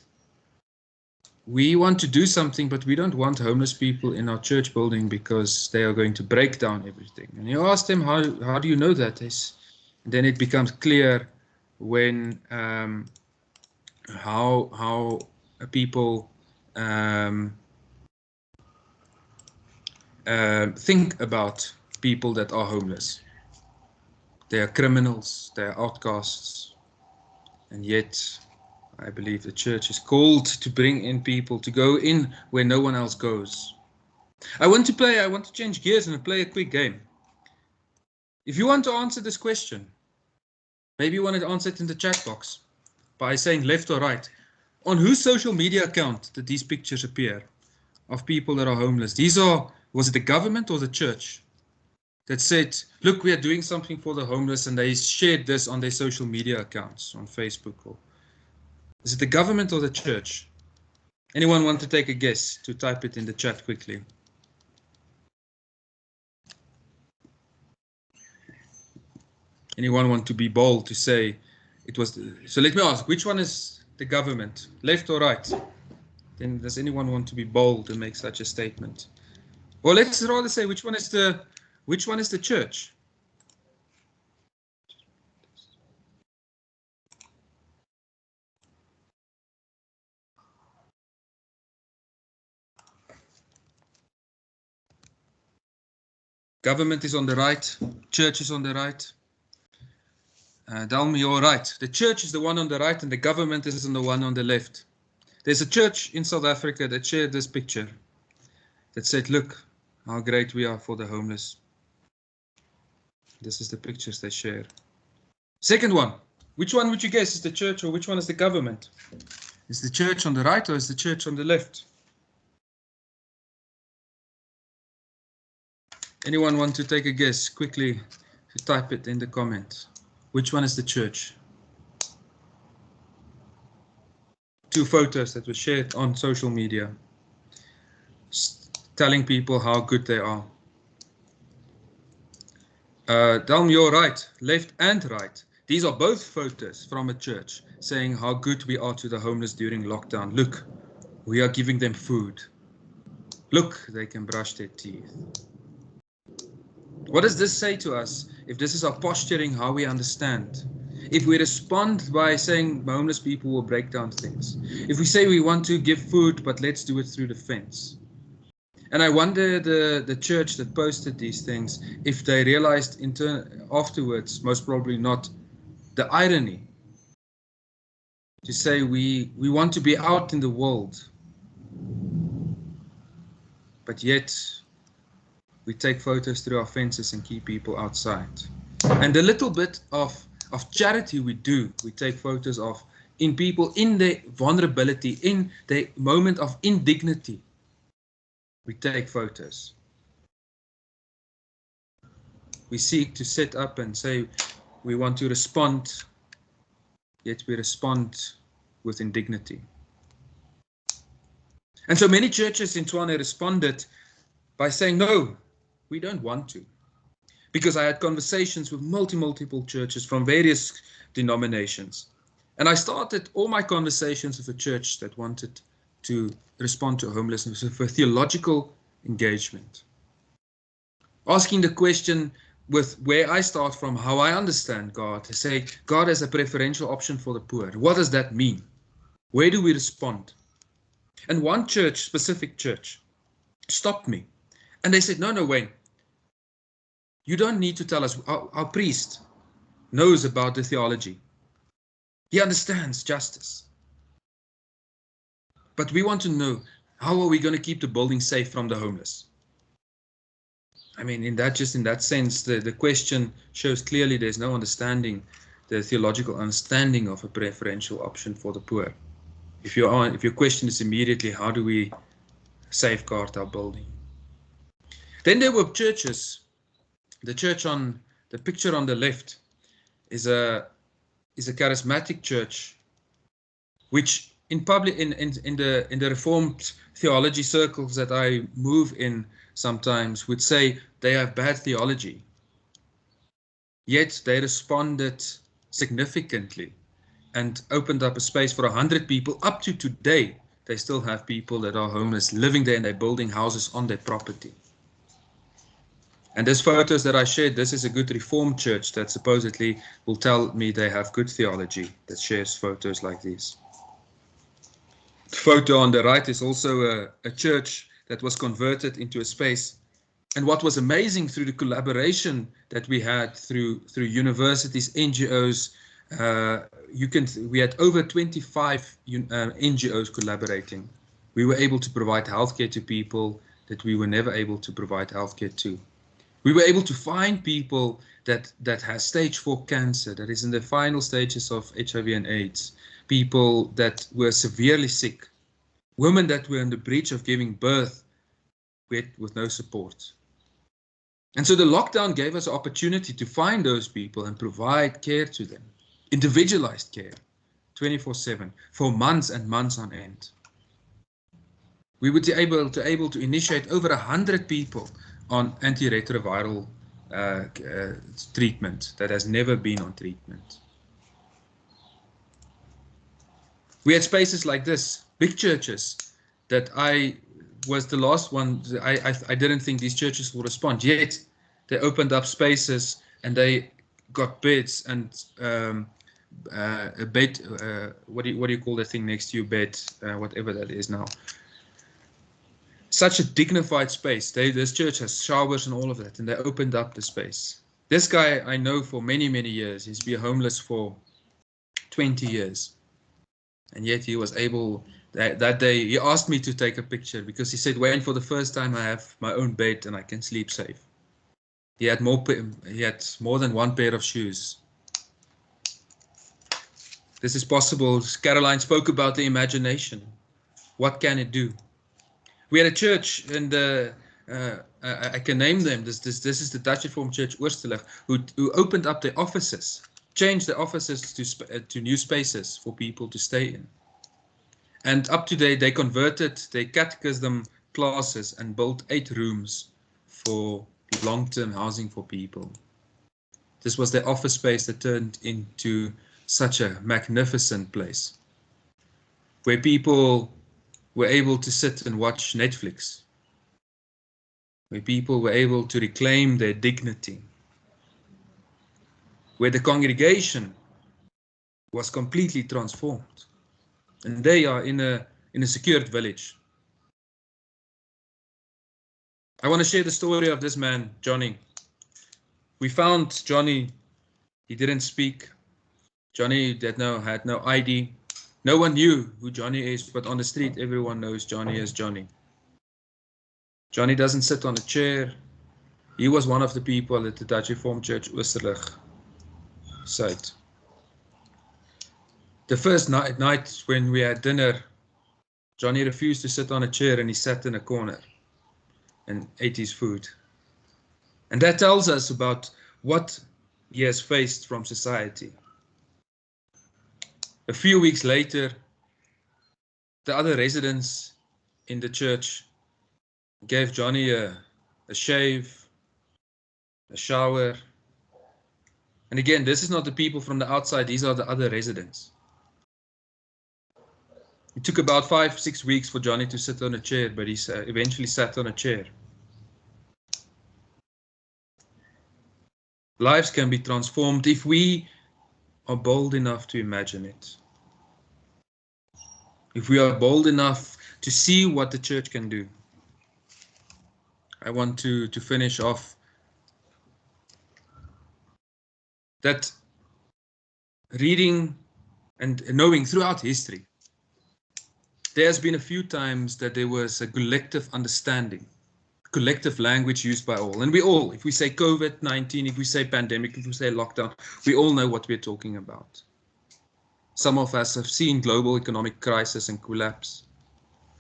we want to do something, but we don't want homeless people in our church building because they are going to break down everything. And you ask them, how do you know that? And then it becomes clear when how people think about people that are homeless. They are criminals, they are outcasts, and yet I believe the church is called to bring in people, to go in where no one else goes. I want to change gears and play a quick game. If you want to answer this question, maybe you want to answer it in the chat box by saying left or right. On whose social media account did these pictures appear of people that are homeless? Was it the government or the church that said, look, we are doing something for the homeless, and they shared this on their social media accounts on Facebook? Or is it the government or the church? Anyone want to take a guess, to type it in the chat quickly? Anyone want to be bold to say it was so let me ask, which one is the government, left or right? Then does anyone want to be bold and make such a statement? Or let's rather say which one is the church? Government is on the right, church is on the right. Dalmi, you're right. The church is the one on the right and the government is the one on the left. There's a church in South Africa that shared this picture that said, look how great we are for the homeless. This is the pictures they share. Second one, which one would you guess is the church or which one is the government? Is the church on the right or is the church on the left? Anyone want to take a guess quickly? Type it in the comments. Which one is the church? Two photos that were shared on social media, telling people how good they are. Dalm, you're right, left and right. These are both photos from a church saying how good we are to the homeless during lockdown. Look, we are giving them food. Look, they can brush their teeth. What does this say to us if this is our posturing, how we understand? If we respond by saying homeless people will break down things. If we say we want to give food, but let's do it through the fence. And I wonder the church that posted these things, if they realized afterwards, most probably not, the irony. To say we want to be out in the world, but yet we take photos through our fences and keep people outside. And the little bit of charity we do, we take photos of in people, in their vulnerability, in their moment of indignity. We take photos. We seek to set up and say we want to respond, yet we respond with indignity. And so many churches in Tshwane responded by saying, no, we don't want to. Because I had conversations with multiple churches from various denominations. And I started all my conversations with a church that wanted to respond to homelessness with a theological engagement. Asking the question with where I start from, how I understand God, to say God has a preferential option for the poor. What does that mean? Where do we respond? And one church, specific church, stopped me. And they said, no, Wayne, you don't need to tell us. Our priest knows about the theology. He understands justice. But we want to know, how are we going to keep the building safe from the homeless? I mean, in that sense, the question shows clearly there's no understanding, the theological understanding of a preferential option for the poor. If your question is immediately, how do we safeguard our building? Then there were churches. The church on the picture on the left is a charismatic church, which in the Reformed theology circles that I move in sometimes would say they have bad theology. Yet they responded significantly and opened up a space for 100 people. Up to today, they still have people that are homeless living there and they're building houses on their property. And these photos that I shared, this is a good Reformed church that supposedly will tell me they have good theology that shares photos like these. The photo on the right is also a church that was converted into a space. And what was amazing through the collaboration that we had through universities, NGOs, we had over 25 NGOs collaborating. We were able to provide healthcare to people that we were never able to provide healthcare to. We were able to find people that has stage 4 cancer, that is in the final stages of HIV and AIDS, people that were severely sick, women that were on the breach of giving birth with no support. And so the lockdown gave us an opportunity to find those people and provide care to them, individualized care, 24/7, for months and months on end. We were able to initiate over 100 people on antiretroviral treatment that has never been on treatment. We had spaces like this, big churches, that I was the last one. I didn't think these churches will respond, yet they opened up spaces and they got beds and a bed, what do you call the thing next to your bed, whatever that is now. Such a dignified space. This church has showers and all of that, and they opened up the space. This guy I know for many, many years. He's been homeless for 20 years. And yet he was able, that day, he asked me to take a picture because he said, Wayne, for the first time I have my own bed and I can sleep safe. He had more than one pair of shoes. This is possible. Caroline spoke about the imagination. What can it do? We had a church, and I can name them. This is the Dutch Reformed Church Oosterlig, who opened up their offices, changed the offices to new spaces for people to stay in. And up to date, they converted their catechism classes and built 8 rooms for long-term housing for people. This was their office space that turned into such a magnificent place where people were able to sit and watch Netflix, where people were able to reclaim their dignity, where the congregation was completely transformed. And they are in a secured village. I want to share the story of this man, Johnny. We found Johnny. He didn't speak. Johnny had no ID. No one knew who Johnny is, but on the street, everyone knows Johnny as Johnny. Johnny doesn't sit on a chair. He was one of the people at the Dutch Reformed Church Oosterlig site. The first night when we had dinner, Johnny refused to sit on a chair and he sat in a corner and ate his food. And that tells us about what he has faced from society. A few weeks later, the other residents in the church gave Johnny a shave, a shower. And again, this is not the people from the outside, these are the other residents. It took about 5-6 weeks for Johnny to sit on a chair, but he eventually sat on a chair. Lives can be transformed if we are bold enough to imagine it. If we are bold enough to see what the church can do. I want to finish off that reading and knowing throughout history, there has been a few times that there was a collective understanding, collective language used by all. And we all, if we say COVID-19, if we say pandemic, if we say lockdown, we all know what we're talking about. Some of us have seen global economic crisis and collapse.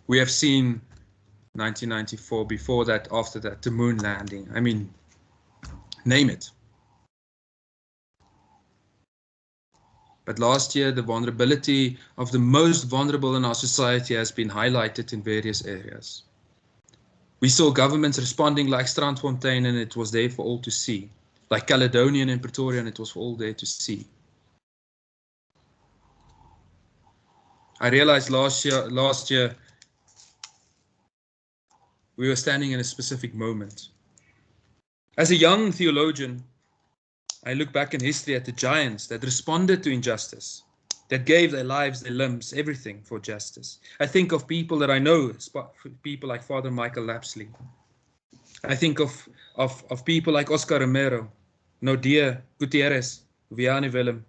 We have seen 1994, before that, after that, the moon landing. I mean, name it. But last year, the vulnerability of the most vulnerable in our society has been highlighted in various areas. We saw governments responding like Strandfontein, and it was there for all to see. Like Caledonian and Pretoria, and it was for all there to see. I realized last year, we were standing in a specific moment. As a young theologian, I look back in history at the giants that responded to injustice, that gave their lives, their limbs, everything for justice. I think of people that I know, people like Father Michael Lapsley. I think of people like Oscar Romero, Nodia Gutierrez, Vianney Willem,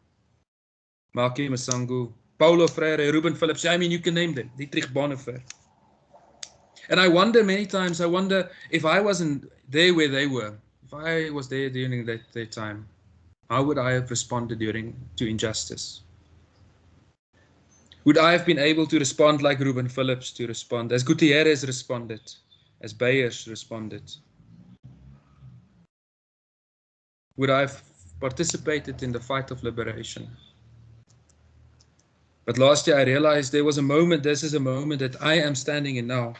Maki Masangu, Paulo Freire, Ruben Phillips. I mean, you can name them. Dietrich Bonhoeffer. And I wonder many times, if I wasn't there where they were, if I was there during that time, how would I have responded to injustice? Would I have been able to respond like Ruben Phillips to respond, as Gutierrez responded, as Beyers responded? Would I have participated in the fight of liberation? But last year I realized there was a moment, this is a moment that I am standing in now,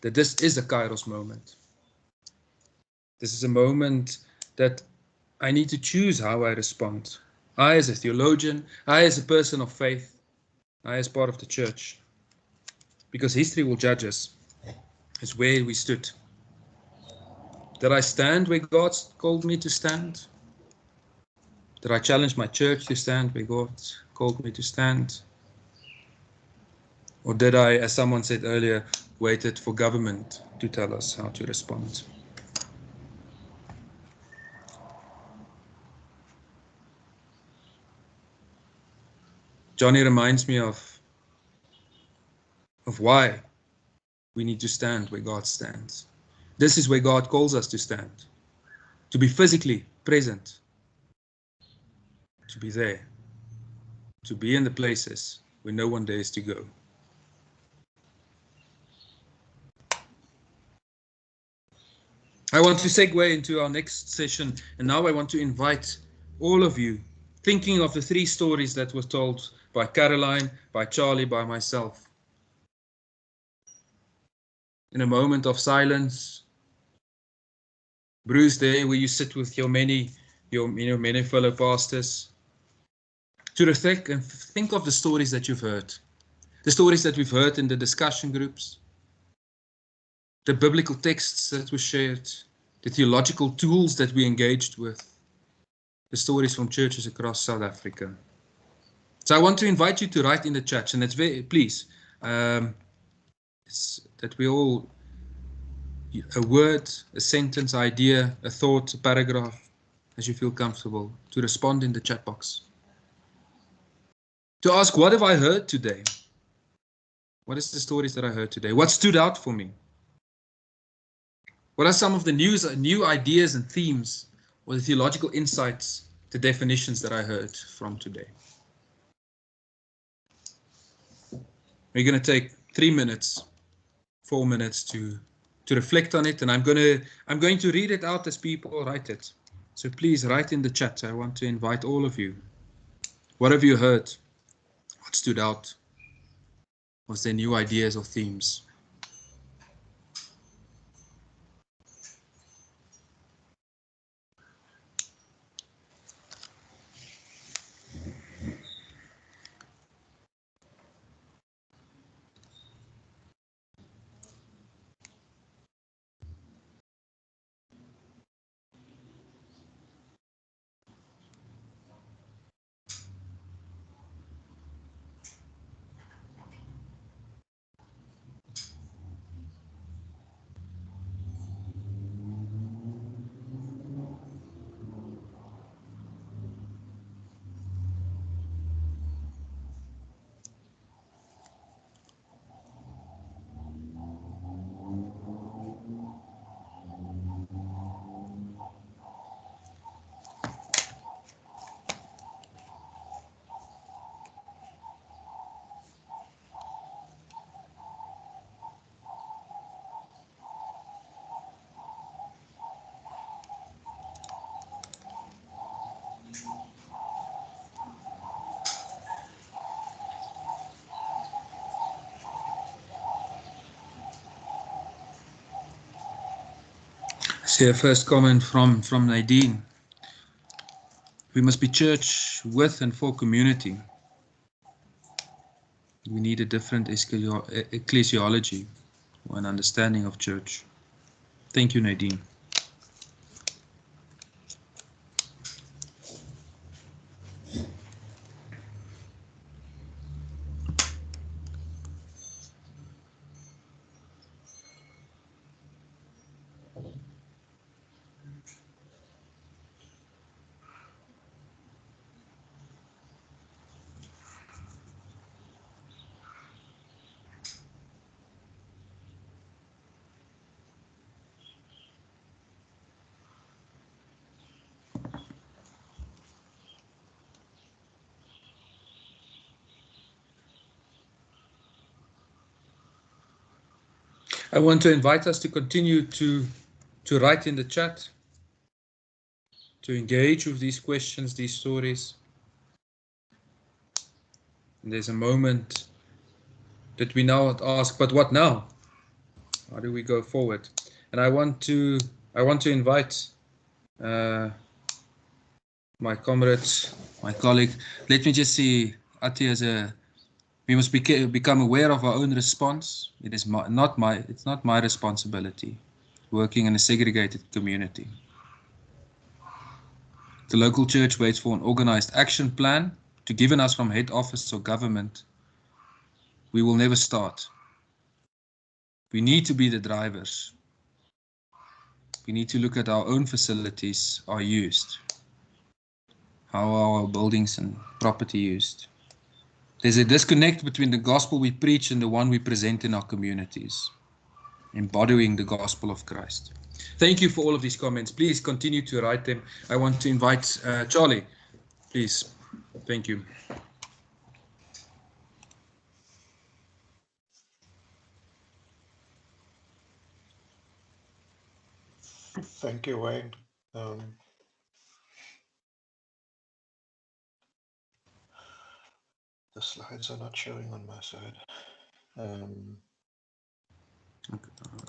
that this is a Kairos moment. This is a moment that I need to choose how I respond. I as a theologian, I as a person of faith, I as part of the church. Because history will judge us. It's where we stood. Did I stand where God called me to stand? Did I challenge my church to stand where God called me to stand? Or did I, as someone said earlier, waited for government to tell us how to respond? Johnny reminds me of why we need to stand where God stands. This is where God calls us to stand. To be physically present. To be there. To be in the places where no one dares to go. I want to segue into our next session, and now I want to invite all of you, thinking of the 3 stories that were told by Caroline, by Charlie, by myself. In a moment of silence, Bruce, there where you sit with your many fellow pastors, to reflect and think of the stories that you've heard, the stories that we've heard in the discussion groups, the biblical texts that were shared, the theological tools that we engaged with, the stories from churches across South Africa. So I want to invite you to write in the chat, and please, it's that we all, a word, a sentence, idea, a thought, a paragraph, as you feel comfortable, to respond in the chat box. To ask, what have I heard today? What is the stories that I heard today? What stood out for me? What are some of the new ideas and themes, or the theological insights, the definitions that I heard from today? We're going to take 3 minutes, 4 minutes to reflect on it, and I'm going to read it out as people write it. So please write in the chat. I want to invite all of you. What have you heard? What stood out? Was there new ideas or themes? I see a first comment from Nadine. We must be church with and for community. We need a different ecclesiology or an understanding of church. Thank you, Nadine. I want to invite us to continue to write in the chat, to engage with these questions, these stories. And there's a moment that we now ask, but what now? How do we go forward? And I want to invite my comrades, my colleague. Let me just see, Ati, we must become aware of our own response. It is it's not my responsibility working in a segregated community. The local church waits for an organized action plan to given us from head office or government. We will never start. We need to be the drivers. We need to look at our own facilities are used. How are our buildings and property used? There's a disconnect between the gospel we preach and the one we present in our communities, embodying the gospel of Christ. Thank you for all of these comments. Please continue to write them. I want to invite Charlie, please. Thank you. Thank you, Wayne. The slides are not showing on my side.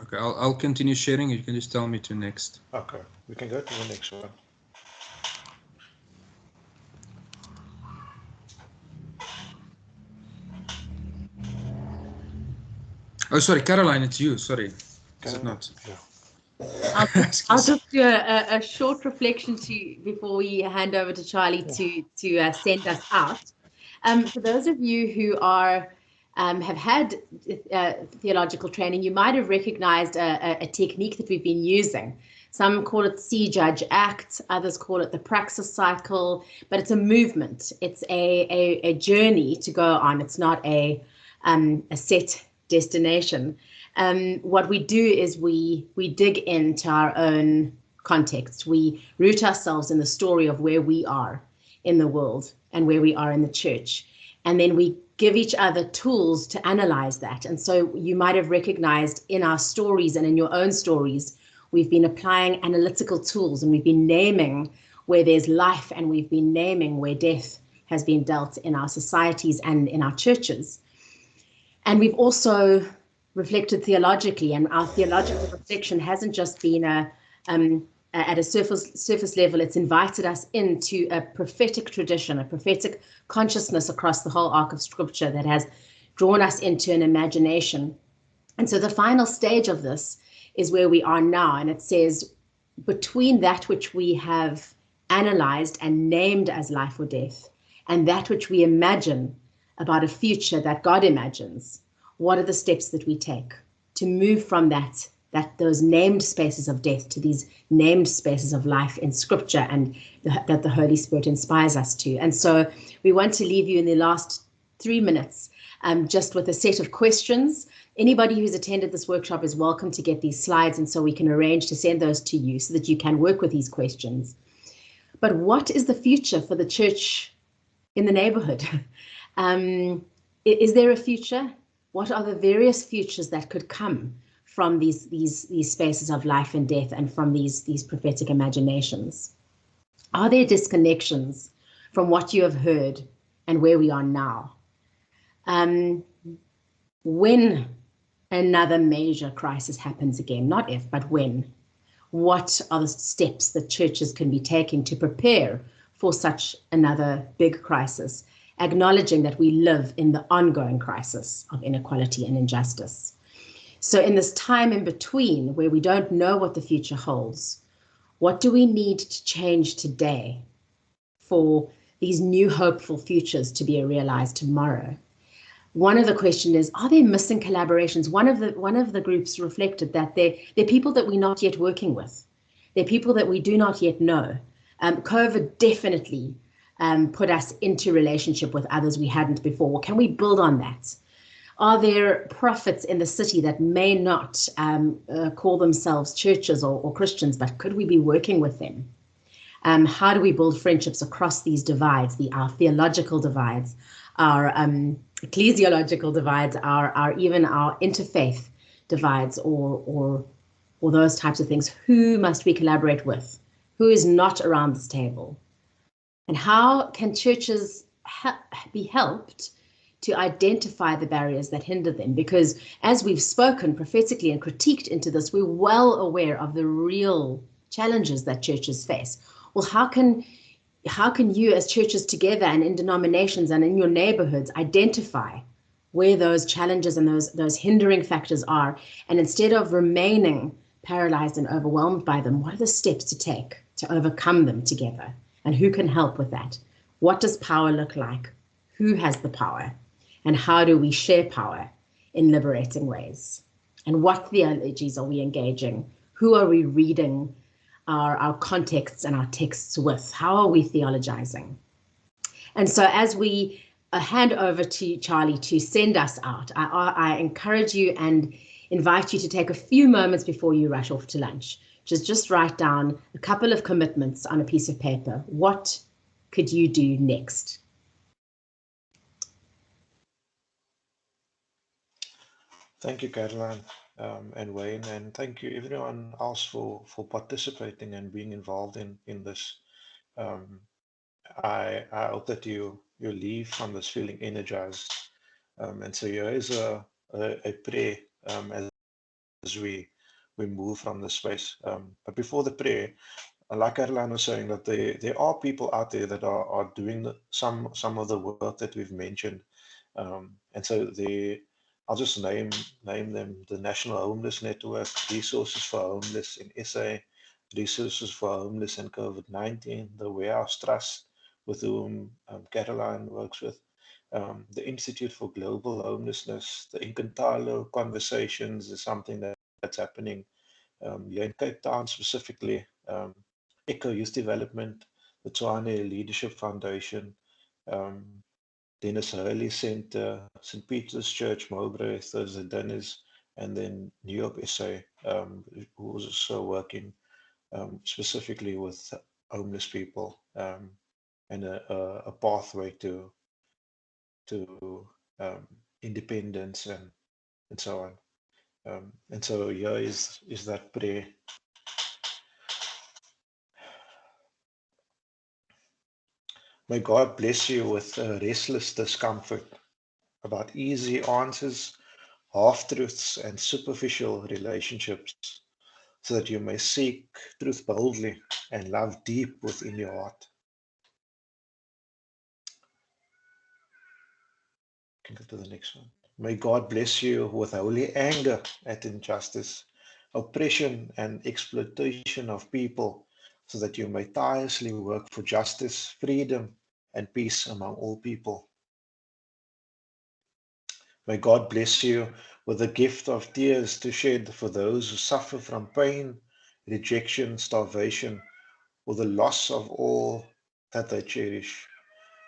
Okay, I'll continue sharing. You can just tell me to next. Okay, we can go to the next one. Oh, sorry, Caroline, it's you. Sorry, is it not? Yeah. I'll just do a short reflection before we hand over to Charlie to send us out. For those of you who have had theological training, you might have recognized a technique that we've been using. Some call it See, Judge, Act. Others call it the Praxis Cycle. But it's a movement. It's a journey to go on. It's not a set destination. What we do is we dig into our own context. We root ourselves in the story of where we are in the world and where we are in the church. And then we give each other tools to analyze that. And so you might have recognized in our stories and in your own stories, we've been applying analytical tools, and we've been naming where there's life, and we've been naming where death has been dealt in our societies and in our churches. And we've also reflected theologically, and our theological reflection hasn't just been at a surface level. It's invited us into a prophetic tradition, a prophetic consciousness across the whole arc of Scripture that has drawn us into an imagination. And so the final stage of this is where we are now, and it says, between that which we have analyzed and named as life or death, and that which we imagine about a future that God imagines, what are the steps that we take to move from those named spaces of death to these named spaces of life in Scripture, and that the Holy Spirit inspires us to? And so we want to leave you in the last 3 minutes just with a set of questions. Anybody who's attended this workshop is welcome to get these slides, and so we can arrange to send those to you so that you can work with these questions. But what is the future for the church in the neighborhood? Is there a future? What are the various futures that could come from these spaces of life and death, and from these prophetic imaginations? Are there disconnections from what you have heard and where we are now? When another major crisis happens again, not if, but when, what are the steps that churches can be taking to prepare for such another big crisis, acknowledging that we live in the ongoing crisis of inequality and injustice? So in this time in between, where we don't know what the future holds, what do we need to change today for these new hopeful futures to be realized tomorrow? One of the questions is, are there missing collaborations? One of the groups reflected that they're people that we're not yet working with. They're people that we do not yet know. COVID definitely put us into relationship with others we hadn't before. Can we build on that? Are there prophets in the city that may not call themselves churches or Christians, but could we be working with them? How do we build friendships across these divides, our theological divides, our ecclesiological divides, even our interfaith divides or those types of things. Who must we collaborate with? Who is not around this table? And how can churches be helped to identify the barriers that hinder them? Because as we've spoken prophetically and critiqued into this, we're well aware of the real challenges that churches face. Well, how can you as churches together and in denominations and in your neighborhoods identify where those challenges and those hindering factors are? And instead of remaining paralyzed and overwhelmed by them, what are the steps to take to overcome them together? And who can help with that? What does power look like? Who has the power? And how do we share power in liberating ways? And what theologies are we engaging? Who are we reading our contexts and our texts with? How are we theologizing? And so as we hand over to Charlie to send us out, I encourage you and invite you to take a few moments before you rush off to lunch. Just write down a couple of commitments on a piece of paper. What could you do next? Thank you, Caroline and Wayne, and thank you everyone else for participating and being involved in this. I hope that you leave from this feeling energized. And so here is a prayer as we move from this space. But before the prayer, like Caroline was saying, that there are people out there that are doing some of the work that we've mentioned. And so I'll just name them: the National Homeless Network, Resources for Homeless in SA, Resources for Homeless and COVID-19, the Warehouse Trust, with whom Caroline works with, the Institute for Global Homelessness, the Inclusivity Conversations is something that's happening here in Cape Town specifically, Echo Youth Development, the Tshwane Leadership Foundation, Dennis Hurley Center, St. Peter's Church, Mowbray, Thursday Dinners, and then New York SA, who's also working specifically with homeless people and a pathway to independence and so on. And so here is that prayer. May God bless you with a restless discomfort about easy answers, half-truths, and superficial relationships, so that you may seek truth boldly and love deep within your heart. Can go to the next one. May God bless you with holy anger at injustice, oppression, and exploitation of people, so that you may tirelessly work for justice, freedom, and peace among all people. May God bless you with the gift of tears to shed for those who suffer from pain, rejection, starvation, or the loss of all that they cherish,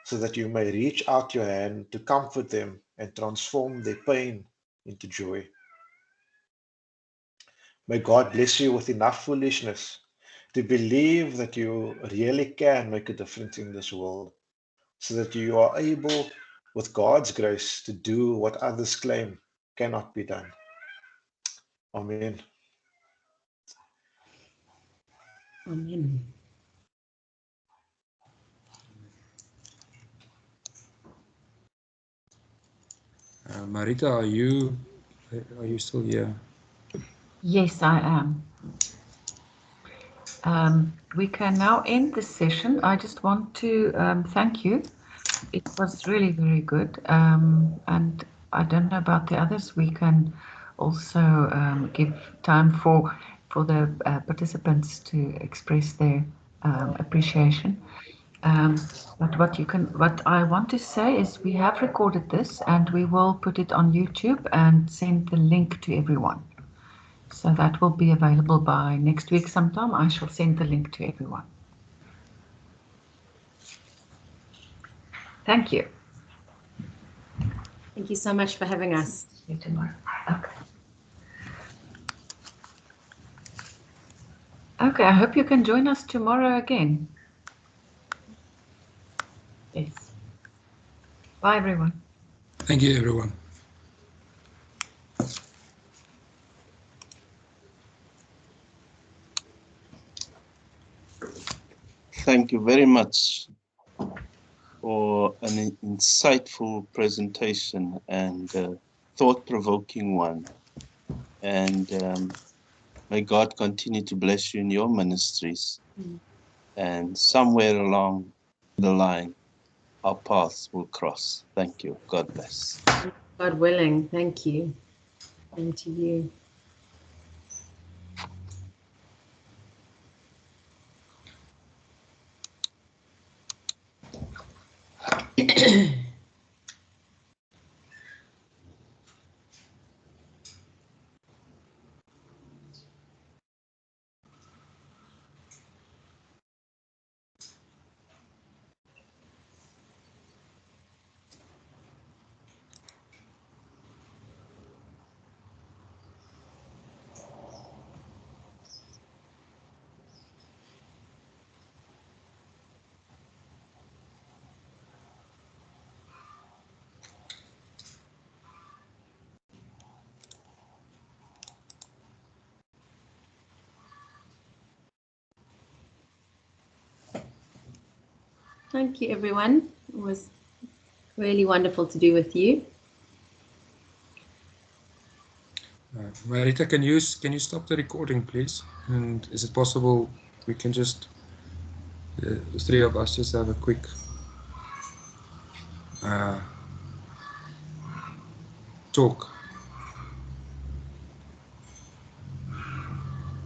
so that you may reach out your hand to comfort them and transform their pain into joy. May God bless you with enough foolishness to believe that you really can make a difference in this world, so that you are able, with God's grace, to do what others claim cannot be done. Amen. Amen. Marita, are you still here? Yes, I am. We can now end the session. I just want to thank you. It was really very good. And I don't know about the others. We can also give time for the participants to express their appreciation. But what I want to say is we have recorded this and we will put it on YouTube and send the link to everyone. So that will be available by next week sometime. I shall send the link to everyone. Thank you. Thank you so much for having us. See you tomorrow. Okay. Okay, I hope you can join us tomorrow again. Yes. Bye, everyone. Thank you, everyone. thank you very much for an insightful presentation and thought-provoking one. And may God continue to bless you in your ministries. And somewhere along the line, our paths will cross. Thank you. God bless. God willing. Thank you. And to you. Thank you, everyone. It was really wonderful to be with you. Marita, can you stop the recording, please? And is it possible we can just, the three of us, just have a quick talk?